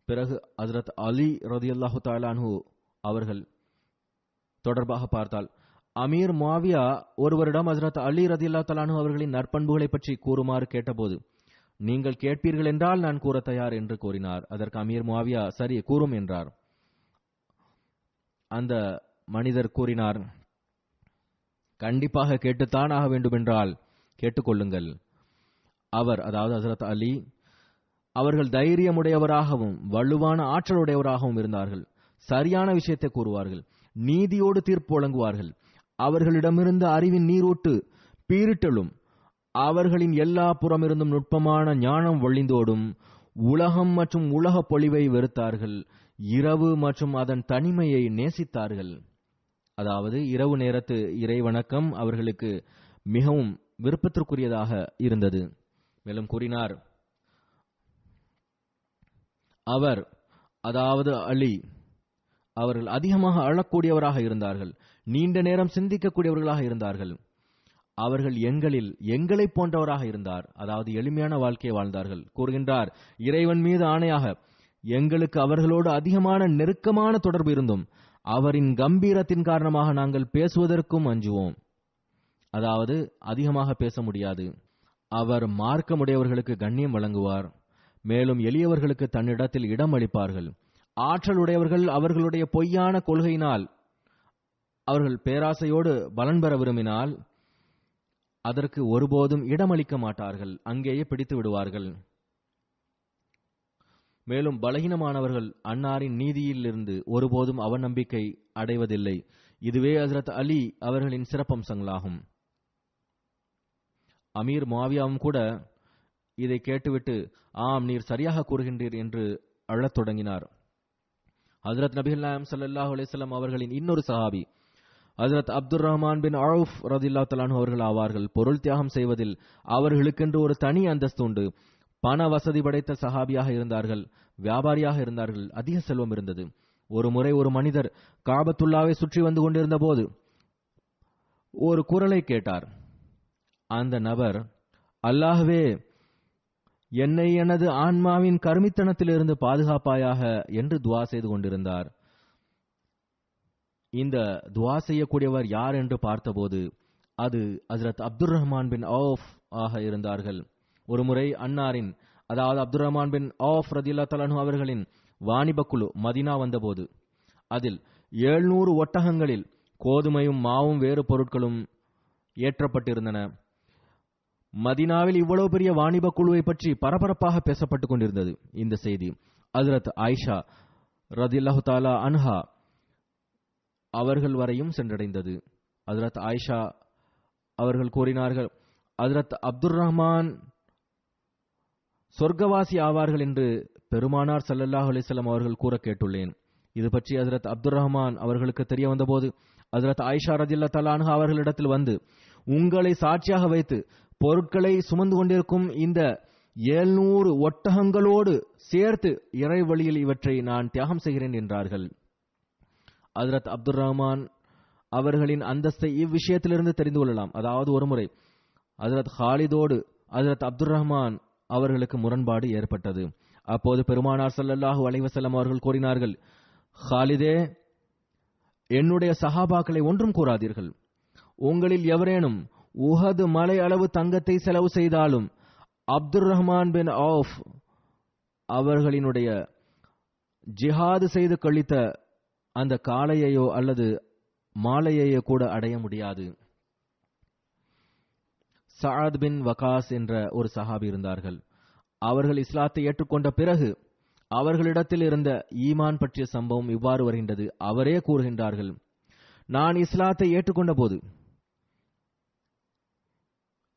பிறகு ஹஜ்ரத் அலி ரலியல்லாஹு தஆலா அன்ஹு அவர்கள் தொடர்பாக பார்த்தால், அமீர் முஆவியா ஒருவரிடம் ஹஜ்ரத் அலி ரலியல்லாஹு தஆலா அன்ஹு அவர்களின் நற்பண்புகளை பற்றி கூறுமாறு கேட்டபோது, நீங்கள் கேட்பீர்கள் என்றால் நான் கூற தயார் என்று கூறினார். அதற்கு அமீர் முஆவியா, சரி கூறும் என்றார். அந்த மனிதர் கூறினார், கண்டிப்பாக கேட்டுத்தான் ஆக வேண்டுமென்றால் கேட்டுக்கொள்ளுங்கள். அவர், அதாவது ஹஜ்ரத் அலி அவர்கள் தைரியமுடையவராகவும் வலுவான ஆற்றலுடையவராகவும் இருந்தார்கள். சரியான விஷயத்தை கூறுவார்கள், நீதியோடு தீர்ப்பு வழங்குவார்கள். அவர்களிடமிருந்த அறிவின் நீரூட்டு பீரிட்டலும் அவர்களின் எல்லா புறமிருந்தும் நுட்பமான ஞானம் வழிந்தோடும். உலகம் மற்றும் உலக பொலிவை வெறுத்தார்கள். இரவு மற்றும் அதன் தனிமையை நேசித்தார்கள். அதாவது இரவு நேரத்து இறை வணக்கம் அவர்களுக்கு மிகவும் விருப்பத்திற்குரியதாக இருந்தது. மேலும் கூறினார், அவர், அதாவது அலி அவர்கள் அதிகமாக அழக்கூடியவராக இருந்தார்கள். நீண்ட நேரம் சிந்திக்கக்கூடியவர்களாக இருந்தார்கள். அவர்கள் எங்களை போன்றவராக இருந்தார். அதாவது எளிமையான வாழ்க்கையை வாழ்ந்தார்கள். கூறுகின்றார், இறைவன் மீது ஆணையாக எங்களுக்கு அவர்களோடு அதிகமான நெருக்கமான தொடர்பு இருந்தும் அவரின் கம்பீரத்தின் காரணமாக நாங்கள் பேசுவதற்கும் அஞ்சுவோம். அதாவது அதிகமாக பேச முடியாது. அவர் மார்க்கமுடையவர்களுக்கு கண்ணியம் வழங்குவார். மேலும் எளியவர்களுக்கு தன்னிடத்தில் இடம் அளிப்பார்கள். ஆற்றலுடையவர்கள் அவர்களுடைய பொய்யான கொள்கையினால் அவர்கள் பேராசையோடு பலன் பெற விரும்பினால் அதற்கு ஒருபோதும் இடமளிக்க மாட்டார்கள், அங்கேயே பிடித்து விடுவார்கள். மேலும் பலகீனமானவர்கள் அன்னாரின் நீதியிலிருந்து ஒருபோதும் அவநம்பிக்கை அடைவதில்லை. இதுவே ஹஜ்ரத் அலி அவர்களின் சிறப்பம்சங்களாகும். அமீர் முஆவியாவும் கூட இதை கேட்டுவிட்டு, ஆம், நீர் சரியாக கூறுகின்றீர் என்று அழத் தொடங்கினார். ஹஜ்ரத் நபிகள் நாயகம் ஸல்லல்லாஹு அலைஹி வஸல்லம் அவர்களின் இன்னொரு சஹாபி ஹஜ்ரத் அப்துர் ரஹ்மான் பின் அவுஃப் ரலியல்லாஹு தஆலா அன்ஹு அவர்கள் ஆவார்கள். பொருள் தியாகம் செய்வதில் அவர்களுக்கென்று ஒரு தனி அந்தஸ்து உண்டு. பண வசதி படைத்த சஹாபியாக இருந்தார்கள். வியாபாரியாக இருந்தார்கள். அதிக செல்வம் இருந்தது. ஒரு முறை ஒரு மனிதர் காபத்துல்லாவை சுற்றி வந்து கொண்டிருந்த போது ஒரு குரலை கேட்டார். அந்த நபர், அல்லாஹ்வே, என்னை எனது ஆன்மாவின் கருமித்தனத்திலிருந்து பாதுகாப்பாயாக என்று துவா செய்து கொண்டிருந்தார். இந்த துவா செய்யக்கூடியவர் யார் என்று பார்த்தபோது அது ஹஜ்ரத் அப்துர் ரஹ்மான் பின் அவுஃப் ஆக இருந்தார்கள். ஒருமுறை அன்னாரின், அதாவது அப்துர் ரஹ்மான் பின் அவுஃப் ரலியல்லாஹு தஆலா அன்ஹு அவர்களின் வாணிப குழு மதீனா வந்தபோது அதில் 700 ஒட்டகங்களில் கோதுமையும் மாவும் வேறு பொருட்களும் ஏற்றப்பட்டிருந்தன. மதீனாவில் இவ்வளவு பெரிய வாணிப குழுவை பற்றி பரபரப்பாக பேசப்பட்டுக் கொண்டிருந்தது. இந்த செய்தி ஹஜ்ரத் ஆயிஷா ரலியல்லாஹு தஆலா அன்ஹா அவர்கள் வரையும் சென்றடைந்தது. ஹஜ்ரத் ஆயிஷா அவர்கள் கூறினார்கள், ஹஜ்ரத் அப்துர் ரஹ்மான் சொர்க்கவாசி ஆவார்கள் என்று பெருமானார் ஸல்லல்லாஹு அலைஹி வஸல்லம் அவர்கள் கூற கேட்டுள்ளேன். இது பற்றி ஹஜ்ரத் அப்துர் ரஹ்மான் அவர்களுக்கு தெரிய வந்தபோது ஹஜ்ரத் ஆயிஷா ரலியல்லாஹு தஆலா அன்ஹா அவர்களிடத்தில் வந்து, உங்களை சாட்சியாக வைத்து பொருட்களை சுமந்து கொண்டிருக்கும் இந்த 700 ஒட்டகங்களோடு சேர்த்து இறை வழியில் இவற்றை நான் தியாகம் செய்கிறேன் என்றார்கள். ஹஜ்ரத் அப்துர் ரஹ்மான் அவர்களின் அந்தஸ்தை இவ்விஷயத்திலிருந்து தெரிந்து கொள்ளலாம். அதாவது ஒருமுறை ஹஜ்ரத் ஹாலிதோடு ஹஜ்ரத் அப்துர் ரஹ்மான் அவர்களுக்கு முரண்பாடு ஏற்பட்டது. அப்போது பெருமானார் ஸல்லல்லாஹு அலைஹி வஸல்லம் அவர்கள் கூறினார்கள், ஹாலிதே, என்னுடைய சஹாபாக்களை ஒன்றும் கூறாதீர்கள். உங்களில் எவரேனும் உஹது மலை அளவு தங்கத்தை செலவு செய்தாலும் அப்துர் ரஹ்மான் பின் அவுஃப் அவர்களினுடைய ஜிஹாது செய்து கழித்த அந்த காளையையோ அல்லது மாலையையோ கூட அடைய முடியாது. சஅத் பின் வகாஸ் என்ற ஒரு சஹாபி இருந்தார்கள். அவர்கள் இஸ்லாத்தை ஏற்றுக்கொண்ட பிறகு அவர்களிடத்தில் இருந்த ஈமான் பற்றிய சம்பவம் இவ்வாறு வருகின்றது. அவரே கூறுகின்றார்கள், நான் இஸ்லாத்தை ஏற்றுக்கொண்ட போது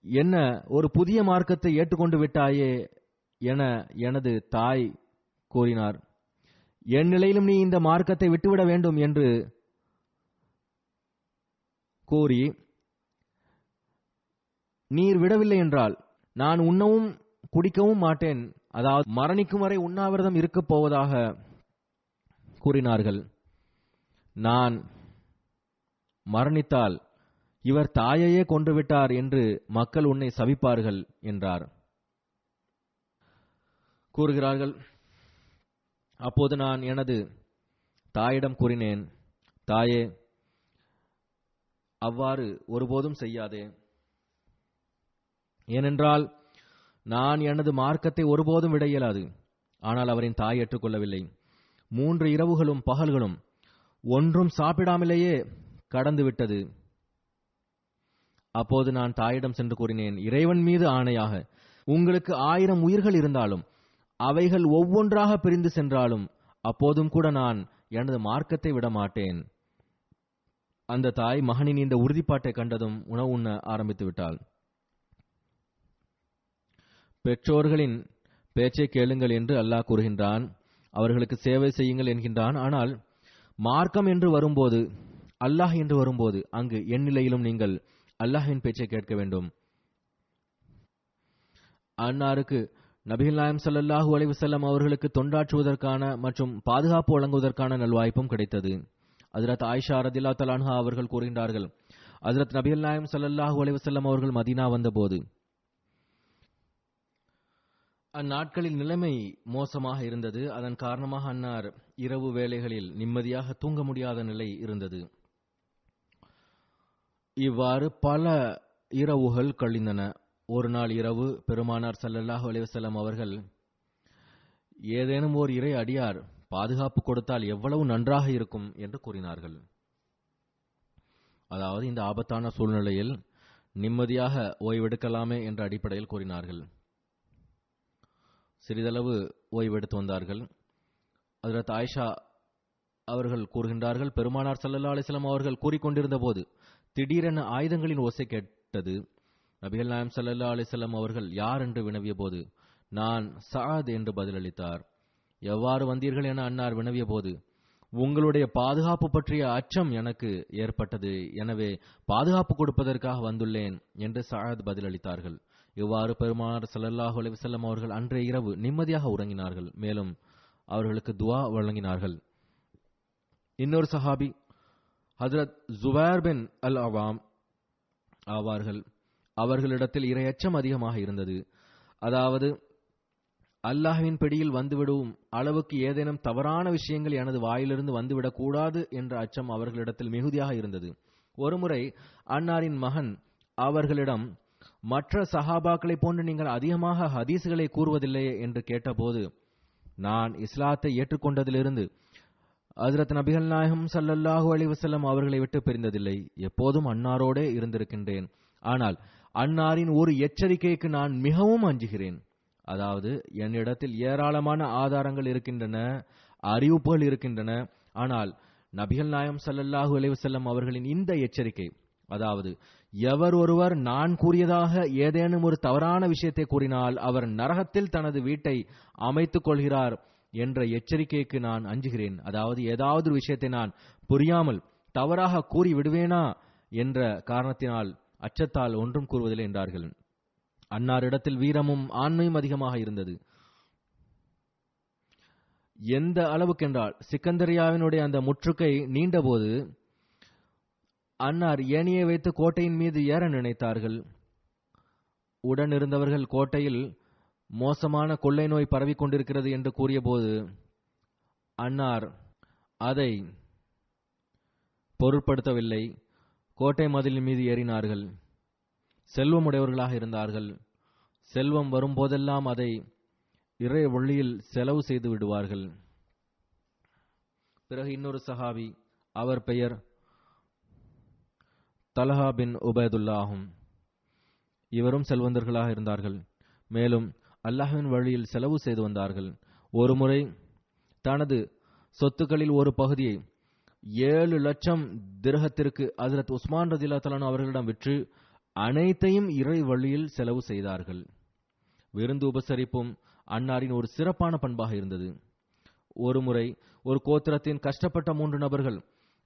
என்ன ஒரு புதிய மார்க்கத்தை ஏற்றுக்கொண்டு விட்டாயே என எனது தாய் கூறினார். என் நிலையிலும் நீ இந்த மார்க்கத்தை விட்டுவிட வேண்டும் என்று கூறி, நீர் விடவில்லை என்றால் நான் உண்ணவும் குடிக்கவும் மாட்டேன், அதாவது மரணிக்கும் வரை உண்ணாவிரதம் இருக்கப் போவதாக கூறினார்கள். நான் மரணித்தால் இவர் தாயையே கொன்றுவிட்டார் என்று மக்கள் உன்னை சபிப்பார்கள் என்றார். கூறுகிறார்கள், அப்போது நான் எனது தாயிடம் கூறினேன், தாயே, அவ்வாறு ஒருபோதும் செய்யாதே. ஏனென்றால் நான் எனது மார்க்கத்தை ஒருபோதும் விட இயலாது. ஆனால் அவரின் தாய் ஏற்றுக்கொள்ளவில்லை. 3 இரவுகளும் பகல்களும் ஒன்றும் சாப்பிடாமலேயே கடந்துவிட்டது. அப்போது நான் தாயிடம் சென்று கூறினேன், இறைவன் மீது ஆணையாக, உங்களுக்கு 1000 உயிர்கள் இருந்தாலும் அவைகள் ஒவ்வொன்றாக பிரிந்து சென்றாலும் அப்போதும் கூட நான் எனது மார்க்கத்தை விட மாட்டேன். அந்த தாய் மகனின் இந்த உறுதிப்பாட்டை கண்டதும் உணவு உண்ண ஆரம்பித்து விட்டாள். பெற்றோர்களின் பேச்சை கேளுங்கள் என்று அல்லாஹ் கூறுகின்றான், அவர்களுக்கு சேவை செய்யுங்கள் என்கின்றான். ஆனால் மார்க்கம் என்று வரும்போது, அல்லாஹ் என்று வரும்போது, அங்கு எந்நிலையிலும் நீங்கள் அல்லாஹ்வின் பேச்சை கேட்க வேண்டும். அன்னாருக்கு நபிகள் நாயகம் ஸல்லல்லாஹு அலைஹி வஸல்லம் அவர்களுக்கு தொண்டாற்றுவதற்கான மற்றும் பாதுகாப்பு வழங்குவதற்கான நல்வாய்ப்பும் கிடைத்தது. ஹஜ்ரத் ஆயிஷா ரலியல்லாஹு தஆலா அன்ஹா அவர்கள் கூறுகின்றார்கள், ஹஜ்ரத் நபிகள் நாயகம் ஸல்லல்லாஹு அலைஹி வஸல்லம் அவர்கள் மதீனா வந்தபோது அந்நாட்களில் நிலைமை மோசமாக இருந்தது. அதன் காரணமாக அன்னார் இரவு வேளைகளில் நிம்மதியாக தூங்க முடியாத நிலை இருந்தது. இவ்வாறு பல இரவுகள் கழிந்தன. ஒரு நாள் இரவு பெருமானார் ஸல்லல்லாஹு அலைஹி வஸல்லம் அவர்கள், ஏதேனும் ஓர் இறை அடியார் பாதுகாப்பு கொடுத்தால் எவ்வளவு நன்றாக இருக்கும் என்று கூறினார்கள். அதாவது இந்த ஆபத்தான சூழ்நிலையில் நிம்மதியாக ஓய்வெடுக்கலாமே என்ற அடிப்படையில் கூறினார்கள். சிறிதளவு ஓய்வெடுத்து வந்தார்கள். ஹஜ்ரத் ஆயிஷா அவர்கள் கூறுகின்றார்கள், பெருமானார் ஸல்லல்லாஹு அலைஹி வஸல்லம் அவர்கள் கூறிக்கொண்டிருந்த போது திடீரென ஆயுதங்களின் ஓசை கேட்டது. நபிகள் நாயகம் ஸல்லல்லாஹு அலைஹி வஸல்லம் அவர்கள் யார் என்று வினவிய போது, நான் சஅத் என்று பதிலளித்தார். எவ்வாறு வந்தீர்கள் என அன்னார் வினவிய போது, உங்களுடைய பாதுகாப்பு பற்றிய அச்சம் எனக்கு ஏற்பட்டது, எனவே பாதுகாப்பு கொடுப்பதற்காக வந்துள்ளேன் என்று சஅத் பதிலளித்தார்கள். இவ்வாறு பெருமானார் ஸல்லல்லாஹு அலைஹி வஸல்லம் அவர்கள் அன்றைய இரவு நிம்மதியாக உறங்கினார்கள். மேலும் அவர்களுக்கு துஆ வழங்கினார்கள். இன்னொரு சஹாபி ஹஜ்ரத் ஜுபைர் பின் அல் அவாம் ஆவார்கள். அவர்களிடத்தில் இரையச்சம் அதிகமாக இருந்தது. அதாவது அல்லாஹ்வின் பிடியில் வந்துவிடும் அளவுக்கு ஏதேனும் தவறான விஷயங்கள் எனது வாயிலிருந்து வந்துவிடக் கூடாது என்ற அச்சம் அவர்களிடத்தில் மிகுதியாக இருந்தது. ஒருமுறை அன்னாரின் மகன் அவர்களிடம், மற்ற சஹாபாக்களை போன்று நீங்கள் அதிகமாக ஹதீஸ்களை கூறுவதில்லையே என்று கேட்டபோது, நான் இஸ்லாத்தை ஏற்றுக்கொண்டதிலிருந்து ஹஜ்ரத் நபிகள் நாயகம் ஸல்லல்லாஹு அலைஹி வஸல்லம் அவர்களை விட்டு பிரிந்ததில்லை, எப்போதும் அன்னாரோடே இருந்திருக்கின்றேன். ஆனால் அன்னாரின் ஒரு எச்சரிக்கைக்கு நான் மிகவும் அஞ்சுகிறேன். அதாவது என்னிடத்தில் ஏராளமான ஆதாரங்கள் இருக்கின்றன, அறிவிப்புகள் இருக்கின்றன. ஆனால் நபிகள் நாயகம் ஸல்லல்லாஹு அலைஹி வஸல்லம் அவர்களின் இந்த எச்சரிக்கை, அதாவது எவர் ஒருவர் நான் கூறியதாக ஏதேனும் ஒரு தவறான விஷயத்தை கூறினால் அவர் நரகத்தில் தனது வீட்டை அமைத்துக் கொள்கிறார் என்ற எச்சரிக்கைக்கு நான் அஞ்சுகிறேன். அதாவது ஏதாவது ஒரு விஷயத்தை நான் புரியாமல் தவறாக கூறி விடுவேனா என்ற காரணத்தினால், அச்சத்தால் ஒன்றும் கூறுவதில்லை என்றார்கள். அன்னாரிடத்தில் வீரமும் ஆண்மையும் அதிகமாக இருந்தது. எந்த அளவுக்கென்றால், சிக்கந்தரியாவினுடைய அந்த முற்றுகை நீண்டபோது அன்னார் ஏணியை வைத்து கோட்டையின் மீது ஏற நினைத்தார்கள். உடன் இருந்தவர்கள் கோட்டையில் மோசமான கொள்ளை நோய் பரவிக் கொண்டிருக்கிறது என்று கூறியபோது அன்னார் அதை பொருட்படுத்தவில்லை. கோட்டை மதிலின் மீது ஏறினார்கள். செல்வமுடையவர்களாக இருந்தார்கள். செல்வம் வரும்போதெல்லாம் அதை இறை வழியில் செலவு செய்து விடுவார்கள். பிறகு இன்னொரு சஹாபி, அவர் பெயர் தல்ஹா பின் உபைதுல்லா ஆகும். இவரும் செல்வந்தர்களாக இருந்தார்கள். மேலும் அல்லாஹ்வின் வழியில் செலவு செய்து வந்தார்கள். ஒருமுறை தனது சொத்துக்களில் ஒரு பகுதியை 7 லட்சம் திர்ஹத்திற்கு ஹஜ்ரத் உஸ்மான் ரலியல்லாஹு தஆலா அவர்களிடம் விற்று அனைத்தையும் இறை வழியில் செலவு செய்தார்கள். விருந்து உபசரிப்பும் அன்னாரின் ஒரு சிறப்பான பண்பாக இருந்தது. ஒருமுறை ஒரு கோத்திரத்தின் கஷ்டப்பட்ட 3 நபர்கள்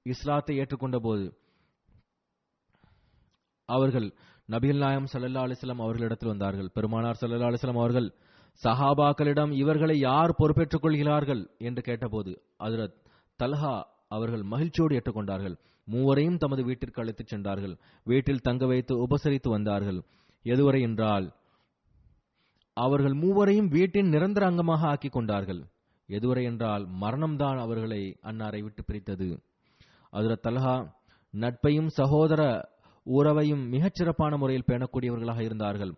இஸ்லாத்தை ஏற்றுக்கொண்ட போது அவர்கள் நபிகள் நாயகம் ஸல்லல்லாஹு அலைஹி வஸல்லம் அவர்களிடத்தில் வந்தார்கள். பெருமானார் ஸல்லல்லாஹு அலைஹி வஸல்லம் அவர்கள் சஹாபாக்களிடம் இவர்களை யார் பொறுப்பேற்றுக் கொள்கிறார்கள் என்று கேட்டபோது ஹஜ்ரத் தல்ஹா அவர்கள் மகிழ்ச்சியோடு ஏற்றுக்கொண்டார்கள். மூவரையும் தமது வீட்டிற்கு அழைத்துச் சென்றார்கள். வீட்டில் தங்க வைத்து உபசரித்து வந்தார்கள். எதுவரை என்றால் அவர்கள் மூவரையும் வீட்டின் நிரந்தர அங்கமாக ஆக்கிக் கொண்டார்கள். எதுவரை என்றால் மரணம்தான் அவர்களை அன்னாரை விட்டு பிரித்தது. ஹஜ்ரத் தல்ஹா நட்பையும் சகோதர உறவையும் மிகச் சிறப்பான முறையில் பேணக்கூடியவர்களாக இருந்தார்கள்.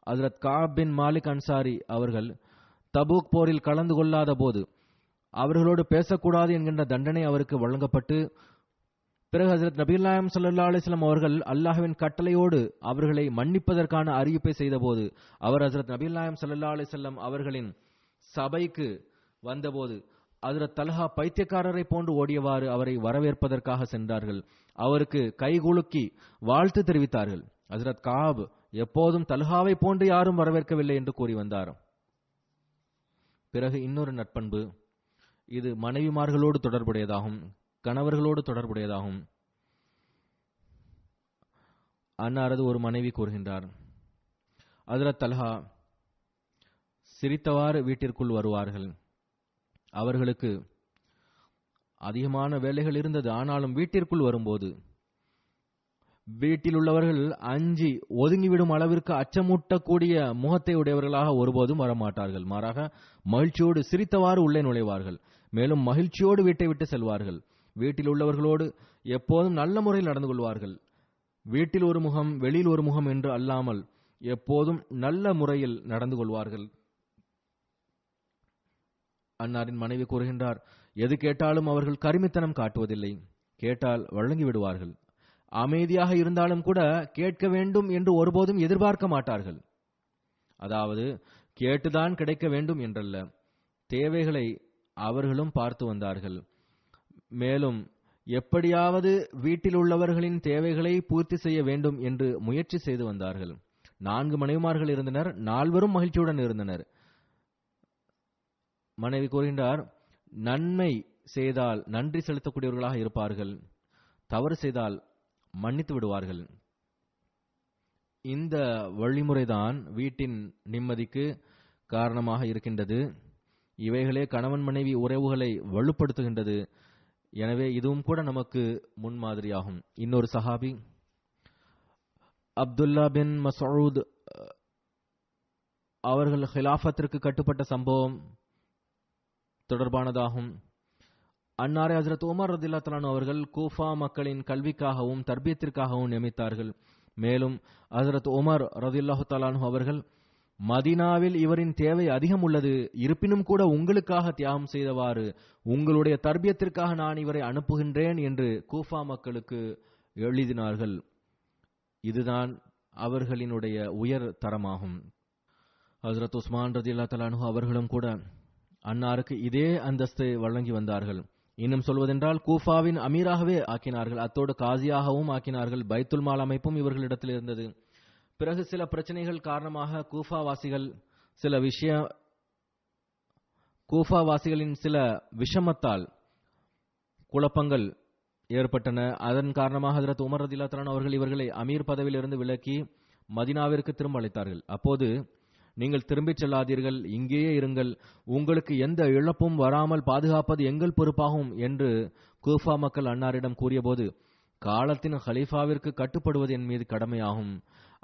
ஹஜ்ரத் கஅப் பின் மாலிக் அன்சாரி அவர்கள் தபூக் போரில் கலந்து கொள்ளாத போது அவர்களோடு பேசக்கூடாது என்கின்ற தண்டனை அவருக்கு வழங்கப்பட்டு பிறகு ஹஜ்ரத் நபிகள் நாயகம் ஸல்லல்லாஹு அலைஹி வஸல்லம் அவர்கள் அல்லாஹ்வின் கட்டளையோடு அவர்களை மன்னிப்பதற்கான அறிவிப்பை செய்தபோது அவர் ஹஜ்ரத் நபிகள் நாயகம் ஸல்லல்லாஹு அலைஹி வஸல்லம் அவர்களின் சபைக்கு வந்தபோது ஹஜ்ரத் தல்ஹா பைத்தியக்காரரை போன்று ஓடியவாறு அவரை வரவேற்பதற்காக சென்றார்கள். அவருக்கு கைகுலுக்கி வாழ்த்து தெரிவித்தார்கள். ஹஜ்ரத் கஅப் எப்போதும் தல்ஹாவை போன்று யாரும் வரவேற்கவில்லை என்று கூறி வந்தார். பிறகு இன்னொரு நட்பண்பு, இது மனைவிமார்களோடு தொடர்புடையதாகும், கணவர்களோடு தொடர்புடையதாகும். அன்னாரது ஒரு மனைவி கூறுகின்றார், ஹஜ்ரத் தல்ஹா சிரித்தவாறு வீட்டிற்குள் வருவார்கள். அவர்களுக்கு அதிகமான வேலைகள் இருந்தது. ஆனாலும் வீட்டிற்குள் வரும்போது வீட்டில் உள்ளவர்கள் அஞ்சி ஒதுங்கிவிடும் அளவிற்கு அச்சமூட்டக்கூடிய முகத்தை உடையவர்களாக ஒருபோதும் வரமாட்டார்கள். மாறாக மகிழ்ச்சியோடு சிரித்தவாறு உள்ளே நுழைவார்கள். மேலும் மகிழ்ச்சியோடு வீட்டை விட்டு செல்வார்கள். வீட்டில் உள்ளவர்களோடு எப்போதும் நல்ல முறையில் நடந்து கொள்வார்கள். வீட்டில் ஒரு முகம் வெளியில் ஒரு முகம் என்று அல்லாமல் எப்போதும் நல்ல முறையில் நடந்து கொள்வார்கள். அன்னாரின் மனைவி கூறுகின்றார், எது கேட்டாலும் அவர்கள் கருமித்தனம் காட்டுவதில்லை. கேட்டால் வழங்கி விடுவார்கள். அமைதியாக இருந்தாலும் கூட கேட்க வேண்டும் என்று ஒருபோதும் எதிர்பார்க்க மாட்டார்கள். அதாவது கேட்டுதான் கிடைக்க வேண்டும் என்றல்ல, தேவைகளை அவர்களும் பார்த்து வந்தார்கள். மேலும் எப்படியாவது வீட்டில் உள்ளவர்களின் தேவைகளை பூர்த்தி செய்ய வேண்டும் என்று முயற்சி செய்து வந்தார்கள். 4 மனைவிமார்கள் இருந்தனர். 4வரும் மகிழ்ச்சியுடன் இருந்தனர். மனைவி கூறுகின்றார், நன்மை செய்தால் நன்றி செலுத்தக்கூடியவர்களாக இருப்பார்கள், தவறு செய்தால் மன்னித்து விடுவார்கள். இந்த வழிமுறைதான் வீட்டின் நிம்மதிக்கு காரணமாக இருக்கின்றது. இவைகளே கணவன் மனைவி உறவுகளை வலுப்படுத்துகின்றது. எனவே இதுவும் கூட நமக்கு முன்மாதிரியாகும். இன்னொரு சஹாபி அப்துல்லா பின் மஸ்ஊத் அவர்கள் ஹிலாஃபத்திற்கு கட்டுப்பட்ட சம்பவம் தொடர்பானதாகும். அன்னாரை ஹஜ்ரத் உமர் ரலியல்லாஹு அன்ஹு அவர்கள் கூஃபா மக்களின் கல்விக்காகவும் தர்பியத்திற்காகவும் நியமித்தார்கள். மேலும் ஹஜ்ரத் உமர் ரலியல்லாஹு அன்ஹு அவர்கள் மதீனாவில் இவரின் தேவை அதிகம் உள்ளது, இருப்பினும் கூட உங்களுக்காக தியாகம் செய்தவாறு உங்களுடைய தர்பியத்திற்காக நான் இவரை அனுப்புகின்றேன் என்று கூஃபா மக்களுக்கு எழுதினார்கள். இதுதான் அவர்களினுடைய உயர் தரமாகும். ஹஜ்ரத் உஸ்மான் ரலியல்லாஹு அன்ஹு அவர்களும் கூட அன்னாருக்கு இதே அந்தஸ்தை வழங்கி வந்தார்கள். இன்னும் சொல்வதென்றால் கூஃபாவின் அமீராகவே ஆக்கினார்கள். அத்தோடு காசியாகவும் ஆக்கினார்கள். பைத்துல் மால் அமைப்பும் இவர்களிடத்தில் இருந்தது. பிறகு சில பிரச்சனைகள் காரணமாக கூஃபாவாசிகளின் சில விஷமத்தால் குழப்பங்கள் ஏற்பட்டன. அதன் காரணமாக ஹஜ்ரத் உமர் ரலியல்லாஹு அன்ஹு அவர்கள் இவர்களை அமீர் பதவியிலிருந்து விலக்கி மதீனாவிற்கு திரும்ப அழைத்தார்கள். அப்போது நீங்கள் திரும்பிச் செல்லாதீர்கள், இங்கேயே இருங்கள், உங்களுக்கு எந்த இழப்பும் வராமல் பாதுகாப்பது எங்கள் பொறுப்பாகும் என்று கூஃபா மக்கள் அன்னாரிடம் கூறியபோது, காலத்தின் ஹலீஃபாவிற்கு கட்டுப்படுவது என் மீது கடமையாகும்.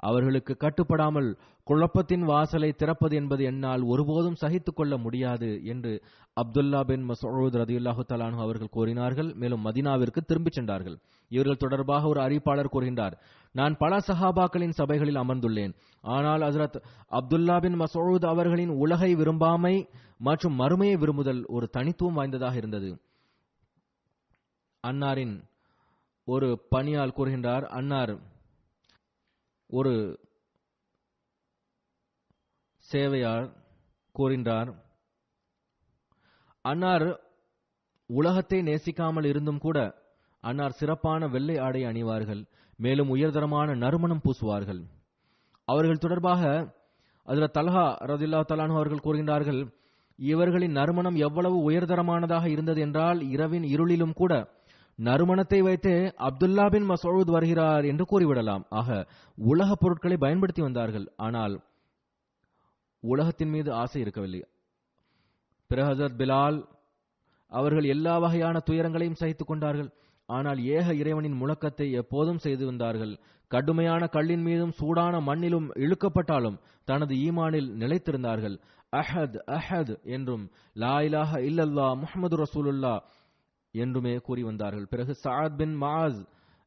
அவர்களுக்கு கட்டுப்படாமல் குழப்பத்தின் வாசலை திறப்பது என்பது என்னால் ஒருபோதும் சகித்துக் கொள்ள முடியாது என்று அப்துல்லா பின் மஸ்ஊத் ரலியல்லாஹு தஆலா அன்ஹு அவர்கள் கூறினார்கள். மேலும் மதீனாவிற்கு திரும்பிச் சென்றார்கள். இவர்கள் தொடர்பாக ஒரு அறிவிப்பாளர் கூறுகின்றார், நான் பல சஹாபாக்களின் சபைகளில் அமர்ந்துள்ளேன். ஆனால் ஹஜ்ரத் அப்துல்லா பின் மஸ்ஊத் அவர்களின் உலகை விரும்பாமை மற்றும் மறுமையை விரும்புதல் ஒரு தனித்துவம் வாய்ந்ததாக இருந்தது. அன்னாரின் ஒரு பணியால் கூறுகின்றார், அன்னார் ஒரு சேவையார் கூறுகின்றார், அன்னார் உலகத்தை நேசிக்காமல் இருந்தும் கூட அன்னார் சிறப்பான வெள்ளை ஆடை அணிவார்கள். மேலும் உயர்தரமான நறுமணம் பூசுவார்கள். அவர்கள் தொடர்பாக ஹஜ்ரத் தல்ஹா ரலியல்லாஹு தஆலா அன்ஹு அவர்கள் கூறுகின்றார்கள், இவர்களின் நறுமணம் எவ்வளவு உயர்தரமானதாக இருந்தது என்றால் இரவின் இருளிலும் கூட நறுமணத்தை வைத்தே அப்துல்லா பின் மசூத் வருகிறார் என்று கூறிவிடலாம். ஆக உலக பொருட்களை பயன்படுத்தி வந்தார்கள். ஆனால் உலகத்தின் மீது ஆசை இருக்கவில்லை. பிறகு ஹஜ்ரத் பிலால் அவர்கள் எல்லா வகையான துயரங்களையும் சகித்துக் கொண்டார்கள். ஆனால் ஏக இறைவனின் முழக்கத்தை எப்போதும் செய்து வந்தார்கள். கடுமையான கல்லின் மீதும் சூடான மண்ணிலும் இழுக்கப்பட்டாலும் தனது ஈமானில் நிலைத்திருந்தார்கள். அஹத் அஹத் என்றும் லா இலாஹ இல்லல்லா முஹம்மது ரசூலுல்லா என்றுமே கூறி வந்தார்கள். பிறகு சஅத் பின் முஆஸ்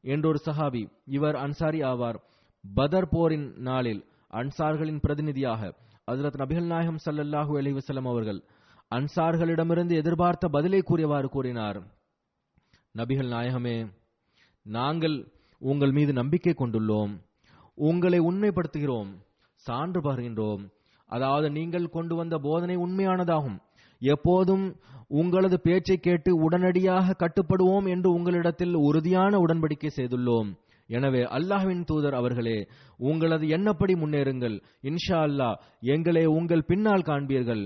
என்றொரு சஹாபி, இவர் அன்சாரி ஆவார். பதர் போரின் நாளில் அன்சார்களின் பிரதிநிதியாக ஹஜ்ரத் நபிகள் நாயகம் ஸல்லல்லாஹு அலைஹி வஸல்லம் அவர்கள் அன்சார்களிடமிருந்து எதிர்பார்த்த பதிலை கூறியவாறு கூறினார். நபிகள் நாயகமே, நாங்கள் உங்கள் மீது நம்பிக்கை கொண்டுள்ளோம், உங்களை உண்மைப்படுத்துகிறோம், சான்று பகர்கின்றோம். அதாவது நீங்கள் கொண்டு வந்த போதனை உண்மையானதாகும். எப்போதும் உங்களது பேச்சை கேட்டு உடனடியாக கட்டுப்படுவோம் என்று உங்களிடத்தில் உறுதியான உடன்படிக்கை செய்துள்ளோம். எனவே அல்லாஹ்வின் தூதர் அவர்களே, உங்களது எண்ணப்படி முன்னேறுங்கள். இன்ஷா அல்லாஹ் எங்களை உங்கள் பின்னால் காண்பீர்கள்.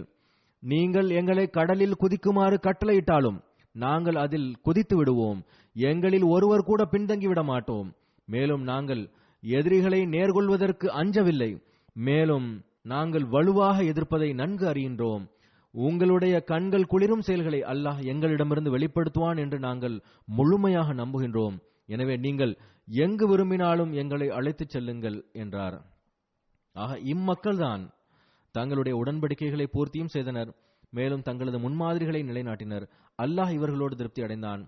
நீங்கள் எங்களை கடலில் குதிக்குமாறு கட்டளையிட்டாலும் நாங்கள் அதில் குதித்து விடுவோம். எங்களில் ஒருவர் கூட பின்தங்கி விட மாட்டோம். மேலும் நாங்கள் எதிரிகளை நேர்கொள்வதற்கு அஞ்சவில்லை. மேலும் நாங்கள் வலுவாக எதிர்ப்பதை நன்கு அறிகின்றோம். உங்களுடைய கண்கள் குளிரும் செயல்களை அல்லாஹ் எங்களிடமிருந்து வெளிப்படுத்துவான் என்று நாங்கள் முழுமையாக நம்புகின்றோம். எனவே நீங்கள் எங்கு விரும்பினாலும் எங்களை அழைத்துச் செல்லுங்கள் என்றார். ஆக இம்மக்கள்தான் தங்களுடைய உடன்படிக்கைகளை பூர்த்தியும் செய்தனர். மேலும் தங்களது முன்மாதிரிகளை நிலைநாட்டினர். அல்லாஹ் இவர்களோடு திருப்தி அடைந்தான்.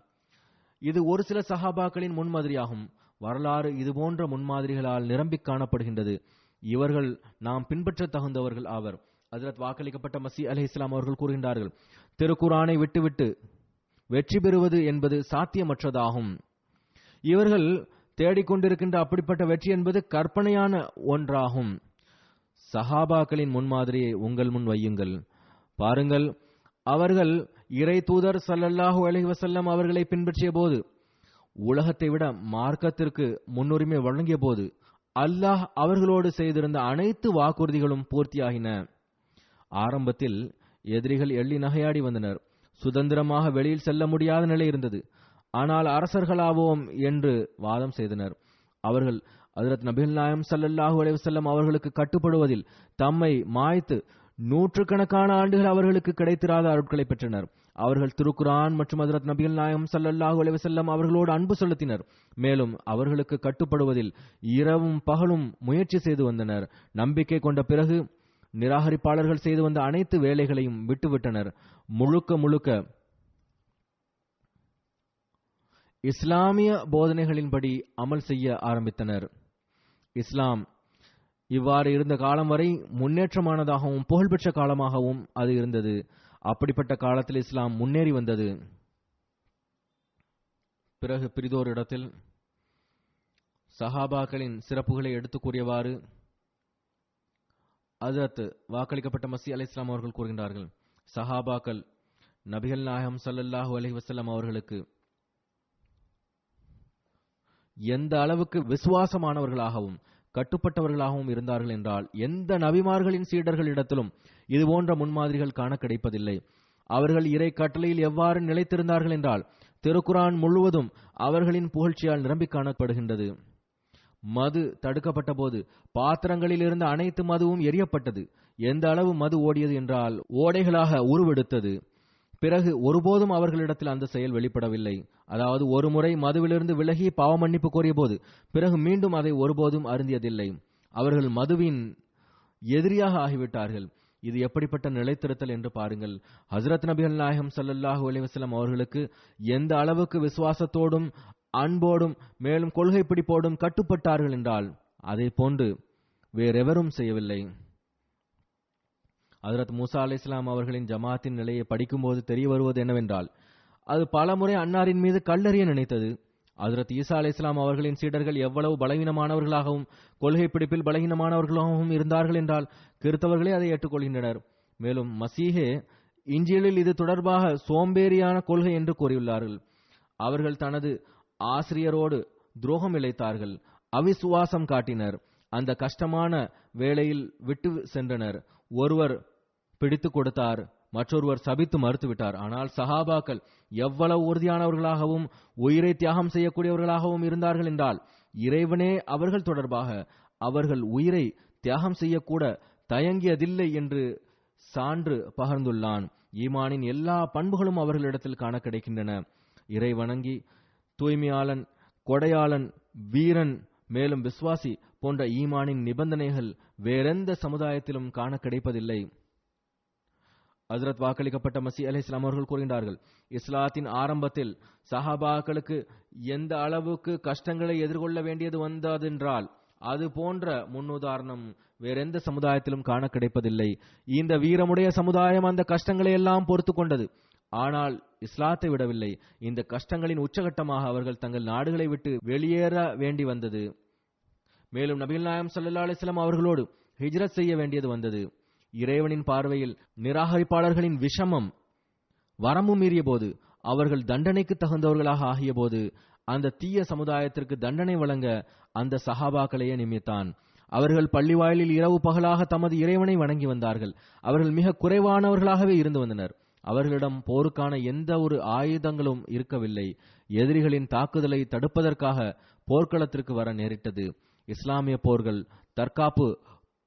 இது ஒரு சில சஹாபாக்களின் முன்மாதிரியாகும். வரலாறு இதுபோன்ற முன்மாதிரிகளால் நிரம்பி காணப்படுகின்றது. இவர்கள் நாம் பின்பற்ற தகுந்தவர்கள் ஆவர். ஹஜ்ரத் வாக்களிக்கப்பட்ட மசீஹ் அலைஹிஸ்ஸலாம் அவர்கள் கூறுகின்றார்கள், திருக்குரானை விட்டுவிட்டு வெற்றி பெறுவது என்பது சாத்தியமற்றதாகும். இவர்கள் தேடிக்கொண்டிருக்கின்ற அப்படிப்பட்ட வெற்றி என்பது கற்பனையான ஒன்றாகும். சஹாபாக்களின் முன்மாதிரியை உங்கள் முன் வையுங்கள். பாருங்கள், அவர்கள் இறை தூதர் ஸல்லல்லாஹு அலைஹி வஸல்லம் அவர்களை பின்பற்றிய போது, உலகத்தை விட மார்க்கத்திற்கு முன்னுரிமை வழங்கிய போது அல்லாஹ் அவர்களோடு செய்திருந்த அனைத்து வாக்குறுதிகளும் பூர்த்தியாகின. ஆரம்பத்தில் எதிரிகள் எள்ளி நகையாடி வந்தனர். சுதந்திரமாக வெளியில் செல்ல முடியாத நிலை இருந்தது. ஆனால் அரசர்களாவோம் என்று வாதம் செய்தனர். அவர்கள் ஹஜ்ரத் நபிகள் நாயகம் ஸல்லல்லாஹு அலைஹி வஸல்லம் அவர்களுக்கு கட்டுப்படுவதில் தம்மை மாய்த்து நூற்றுக்கணக்கான ஆண்டுகள் அவர்களுக்கு கிடைத்திராத அருட்களை பெற்றனர். அவர்கள் திருக்குரான் மற்றும் ஹஜ்ரத் நபிகள் நாயகம் ஸல்லல்லாஹு அலைஹி வஸல்லம் அவர்களோடு அன்பு செலுத்தினர். மேலும் அவர்களுக்கு கட்டுப்படுவதில் இரவும் பகலும் முயற்சி செய்து வந்தனர். நம்பிக்கை கொண்ட பிறகு நிராகரிப்பாளர்கள் செய்து வந்த அனைத்து வேலைகளையும் விட்டுவிட்டனர். முழுக்க முழுக்க இஸ்லாமிய போதனைகளின்படி அமல் செய்ய ஆரம்பித்தனர். இஸ்லாம் இவ்வாறு இருந்த காலம் வரை முன்னேற்றமானதாகவும் புகழ்பெற்ற காலமாகவும் அது இருந்தது. அப்படிப்பட்ட காலத்தில் இஸ்லாம் முன்னேறி வந்தது. பிறகு பிரிதோர் இடத்தில் சஹாபாக்களின் சிறப்புகளை எடுத்துக் கூறியவாறு ஹஜ்ரத் வாக்களிக்கப்பட்ட மசீஹ் அலைஹிஸ்ஸலாம் அவர்கள் கூறுகின்றார்கள், சஹாபாக்கள் நபிகள் நாயகம் ஸல்லல்லாஹு அலைஹி வஸல்லம் அவர்களுக்கு எந்த அளவுக்கு விசுவாசமானவர்களாகவும் கட்டுப்பட்டவர்களாகவும் இருந்தார்கள் என்றால், எந்த நபிமார்களின் சீடர்களிடத்திலும் இதுபோன்ற முன்மாதிரிகள் காண கிடைப்பதில்லை. அவர்கள் இறை கட்டளையில் எவ்வாறு நிலைத்திருந்தார்கள் என்றால், திருக்குரான் முழுவதும் அவர்களின் புகழ்ச்சியால் நிரம்பி காணப்படுகின்றது. மது தடுக்கப்பட்ட போது பாத்திரங்களில் இருந்த அனைத்து மதுவும் எரியப்பட்டது. எந்த அளவு மது ஓடியது என்றால் ஓடைகளாக உருவெடுத்தது. பிறகு ஒருபோதும் அவர்களிடத்தில் அந்த செயல் வெளிப்படவில்லை. அதாவது ஒரு முறை மதுவிலிருந்து விலகி பாவ மன்னிப்பு கோரிய போது பிறகு மீண்டும் அதை ஒருபோதும் அருந்தியதில்லை. அவர்கள் மதுவின் எதிரியாக ஆகிவிட்டார்கள். இது எப்படிப்பட்ட நிலைத்திருத்தல் என்று பாருங்கள். ஹஜ்ரத் நபிகள் நாயகம் ஸல்லல்லாஹு அலைஹி வஸல்லம் அவர்களுக்கு எந்த அளவுக்கு விசுவாசத்தோடும் அன்போடும் மேலும் கொள்கை பிடிப்போடும் கட்டுப்பட்டார்கள் என்றால் அதை போன்று வேறெவரும் செய்யவில்லை. ஹஜ்ரத் மூசா அலைஹிஸ்ஸலாம் அவர்களின் ஜமாத்தின் நிலையை படிக்கும்போது தெரிய வருவது என்னவென்றால், அது பல முறை அன்னாரின் மீது கல்லெறிய நினைத்தது. ஹஜ்ரத் ஈசா அலைஹிஸ்ஸலாம் அவர்களின் சீடர்கள் எவ்வளவு பலவீனமானவர்களாகவும் கொள்கை பிடிப்பில் பலவீனமானவர்களாகவும் இருந்தார்கள் என்றால் கிறிஸ்தவர்களே அதை ஏற்றுக்கொள்கின்றனர். மேலும் மசீஹே இன்ஜீலில் இது தொடர்பாக சோம்பேறியான கொள்கை என்று கூறியுள்ளார்கள். அவர்கள் தனது ஆசிரியரோடு துரோகம் இழைத்தார்கள், அவிசுவாசம் காட்டினர், அந்த கஷ்டமான வேளையில் விட்டு சென்றனர். ஒருவர் பிடித்து கொடுத்தார், மற்றொருவர் சபித்து மறுத்துவிட்டார். ஆனால் சஹாபாக்கள் எவ்வளவு உறுதியானவர்களாகவும் உயிரை தியாகம் செய்யக்கூடியவர்களாகவும் இருந்தார்கள் என்றால், இறைவனே அவர்கள் தொடர்பாக அவர்கள் உயிரை தியாகம் செய்யக்கூட தயங்கியதில்லை என்று சான்று பகர்ந்துள்ளான். ஈமானின் எல்லா பண்புகளும் அவர்களிடத்தில் காண கிடைக்கின்றன. இறை வணங்கி, தூய்மையாளன், கொடையாளன், வீரன், மேலும் விஸ்வாசி போன்ற ஈமானின் நிபந்தனைகள் வேறெந்த சமுதாயத்திலும் காண கிடைப்பதில்லை. ஹஜ்ரத் வாக்களிக்கப்பட்ட மஸீஹ் அலைஹிஸ்ஸலாம் அவர்கள் கூறுகின்றார்கள், இஸ்லாத்தின் ஆரம்பத்தில் சஹாபாக்களுக்கு எந்த அளவுக்கு கஷ்டங்களை எதிர்கொள்ள வேண்டியது வந்ததென்றால் அது போன்ற முன்னுதாரணம் வேறெந்த சமுதாயத்திலும் காண கிடைப்பதில்லை. இந்த வீரமுடைய சமுதாயம் அந்த கஷ்டங்களை எல்லாம் பொறுத்து கொண்டது. ஆனால் இஸ்லாத்தை விடவில்லை. இந்த கஷ்டங்களின் உச்சகட்டமாக அவர்கள் தங்கள் நாடுகளை விட்டு வெளியேற வேண்டி வந்தது. மேலும் நபிகள் நாயகம் ஸல்லல்லாஹு அலைஹி வஸல்லம் அவர்களோடு ஹிஜ்ரத் செய்ய வேண்டியது வந்தது. இறைவனின் பார்வையில் நிராகரிப்பாளர்களின் விஷமம் வரம்பு மீறிய போது, அவர்கள் தண்டனைக்கு தகுந்தவர்களாக ஆகிய போது, அந்த தீய சமுதாயத்திற்கு தண்டனை வழங்க அந்த சஹாபாக்களையே நியமித்தான். அவர்கள் பள்ளிவாயிலில் இரவு பகலாக தமது இறைவனை வணங்கி வந்தார்கள். அவர்கள் மிக குறைவானவர்களாகவே இருந்து வந்தனர். அவர்களிடம் போருக்கான எந்த ஒரு ஆயுதங்களும் இருக்கவில்லை. எதிரிகளின் தாக்குதலை தடுப்பதற்காக போர்க்களத்திற்கு வர நேரிட்டது. இஸ்லாமிய போர்கள் தற்காப்பு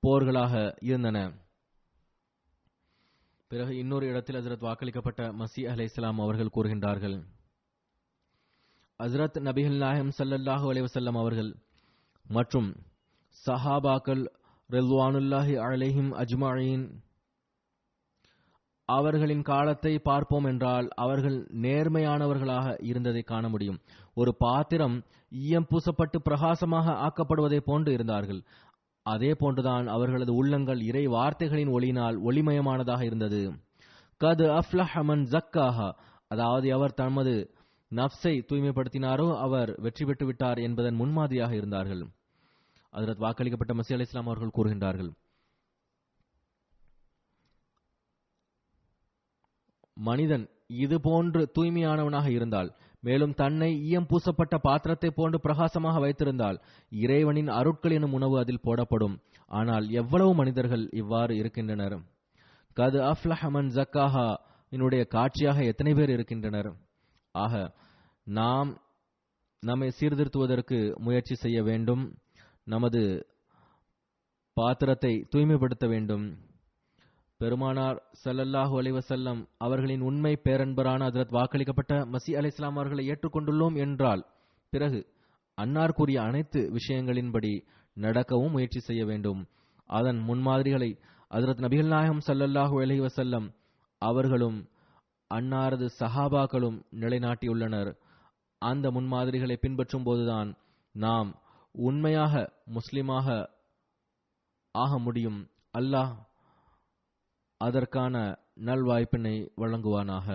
போர்களாக இருந்தன. பிறகு இன்னொரு இடத்தில் ஹஜ்ரத் வாக்களிக்கப்பட்ட மஸீஹ் அலைஹிஸ்ஸலாம் அவர்கள் கூறுகின்றார்கள், ஹஜ்ரத் நபிகள் நாயகம் ஸல்லல்லாஹு அலைஹி வஸல்லம் அவர்கள் மற்றும் சஹாபாக்கள் ரில்வானுல்லாஹி அலைஹிம் அஜ்மஈன் அவர்களின் காலத்தை பார்ப்போம் என்றால் அவர்கள் நேர்மையானவர்களாக இருந்ததை காண முடியும். ஒரு பாத்திரம் ஈயம் பூசப்பட்டு பிரகாசமாக ஆக்கப்படுவதை போன்று இருந்தார்கள். அதே போன்றுதான் அவர்களது உள்ளங்கள் இறை வார்த்தைகளின் ஒளியினால் ஒளிமயமானதாக இருந்தது. கது அஃப்லஹ மன் ஸக்காஹா, அதாவது அவர் தமது நஃப்ஸை தூய்மைப்படுத்தினாரோ அவர் வெற்றி பெற்று விட்டார் என்பதன் முன்மாதிரியாக இருந்தார்கள். ஹஜ்ரத் வாக்களிக்கப்பட்ட மஸீஹ் அலைஹிஸ்ஸலாம் அவர்கள் கூறுகின்றார்கள், மனிதன் இது போன்று தூய்மையானவனாக இருந்தால், மேலும் தன்னை ஈயம் பூசப்பட்ட பாத்திரத்தை போன்று பிரகாசமாக வைத்திருந்தால், இறைவனின் அருட்கள் எனும் உணவு அதில் போடப்படும். ஆனால் எவ்வளவு மனிதர்கள் இவ்வாறு இருக்கின்றனர்? கது அஃப்லஹ மன் ஸக்காஹா என்னுடைய காட்சியாக எத்தனை பேர் இருக்கின்றனர்? ஆக நாம் நம்மை சீர்திருத்துவதற்கு முயற்சி செய்ய வேண்டும். நமது பாத்திரத்தை தூய்மைப்படுத்த வேண்டும். பெருமானார் ஸல்லல்லாஹு அலைஹி வஸல்லம் அவர்களின் உண்மை பேரன்பரான ஹஜ்ரத் வாக்களிக்கப்பட்ட மஸீஹ் அலைஹிஸ்ஸலாம் அவர்களை ஏற்றுக்கொண்டுள்ளோம் என்றால் பிறகு அன்னார் கூறிய அனைத்து விஷயங்களின்படி நடக்கவும் முயற்சி செய்ய வேண்டும். அதன் முன்மாதிரிகளை ஹஜ்ரத் நபிகள் நாயகம் ஸல்லல்லாஹு அலைஹி வஸல்லம் அவர்களும் அன்னாரது சஹாபாக்களும் நிலைநாட்டியுள்ளனர். அந்த முன்மாதிரிகளை பின்பற்றும் போதுதான் நாம் உண்மையாக முஸ்லிமாக ஆக முடியும். அல்லாஹ் அதற்கான நல்வாய்ப்பினை வழங்குவானாக.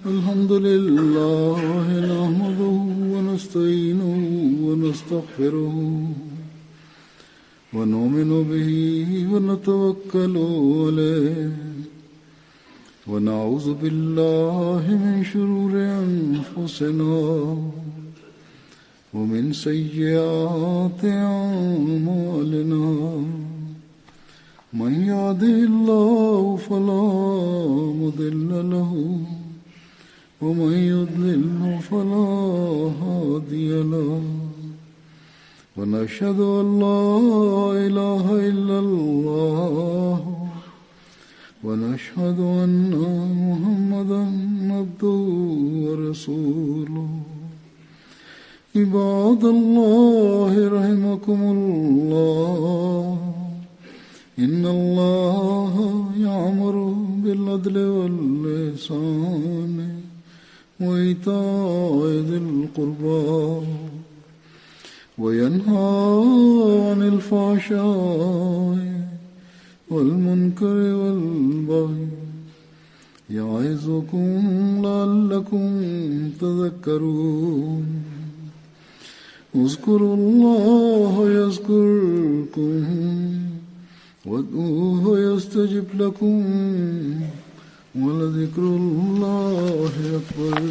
அல்ஹம்துலில்லாஹ் நஹ்மதுஹு வ நஸ்தஈனுஹு வ நஸ்தக்ஃபிருஹு وَنُؤْمِنُ بِهِ وَنَتَوَكَّلُ عَلَيْهِ وَنَعُوذُ بِاللَّهِ مِنْ شُرُورِ أَنفُسِنَا وَمِنْ سَيِّئَاتِ أَعْمَالِنَا مَنْ يَهْدِهِ اللَّهُ فَلَا مُضِلَّ لَهُ وَمَنْ يُضْلِلْهُ فَلَا هَادِيَ لَهُ ونشهد أن لا إله إلا الله ونشهد أن محمدا عبده ورسوله عباد الله رحمكم الله إن الله يأمر بالعدل والإحسان وإيتاء ذي القربى وينهى عن الفحشاء والمنكر والبغي يعظكم لعلكم تذكرون اذكروا الله يذكركم وادعوه يستجب لكم ولذكر الله أكبر.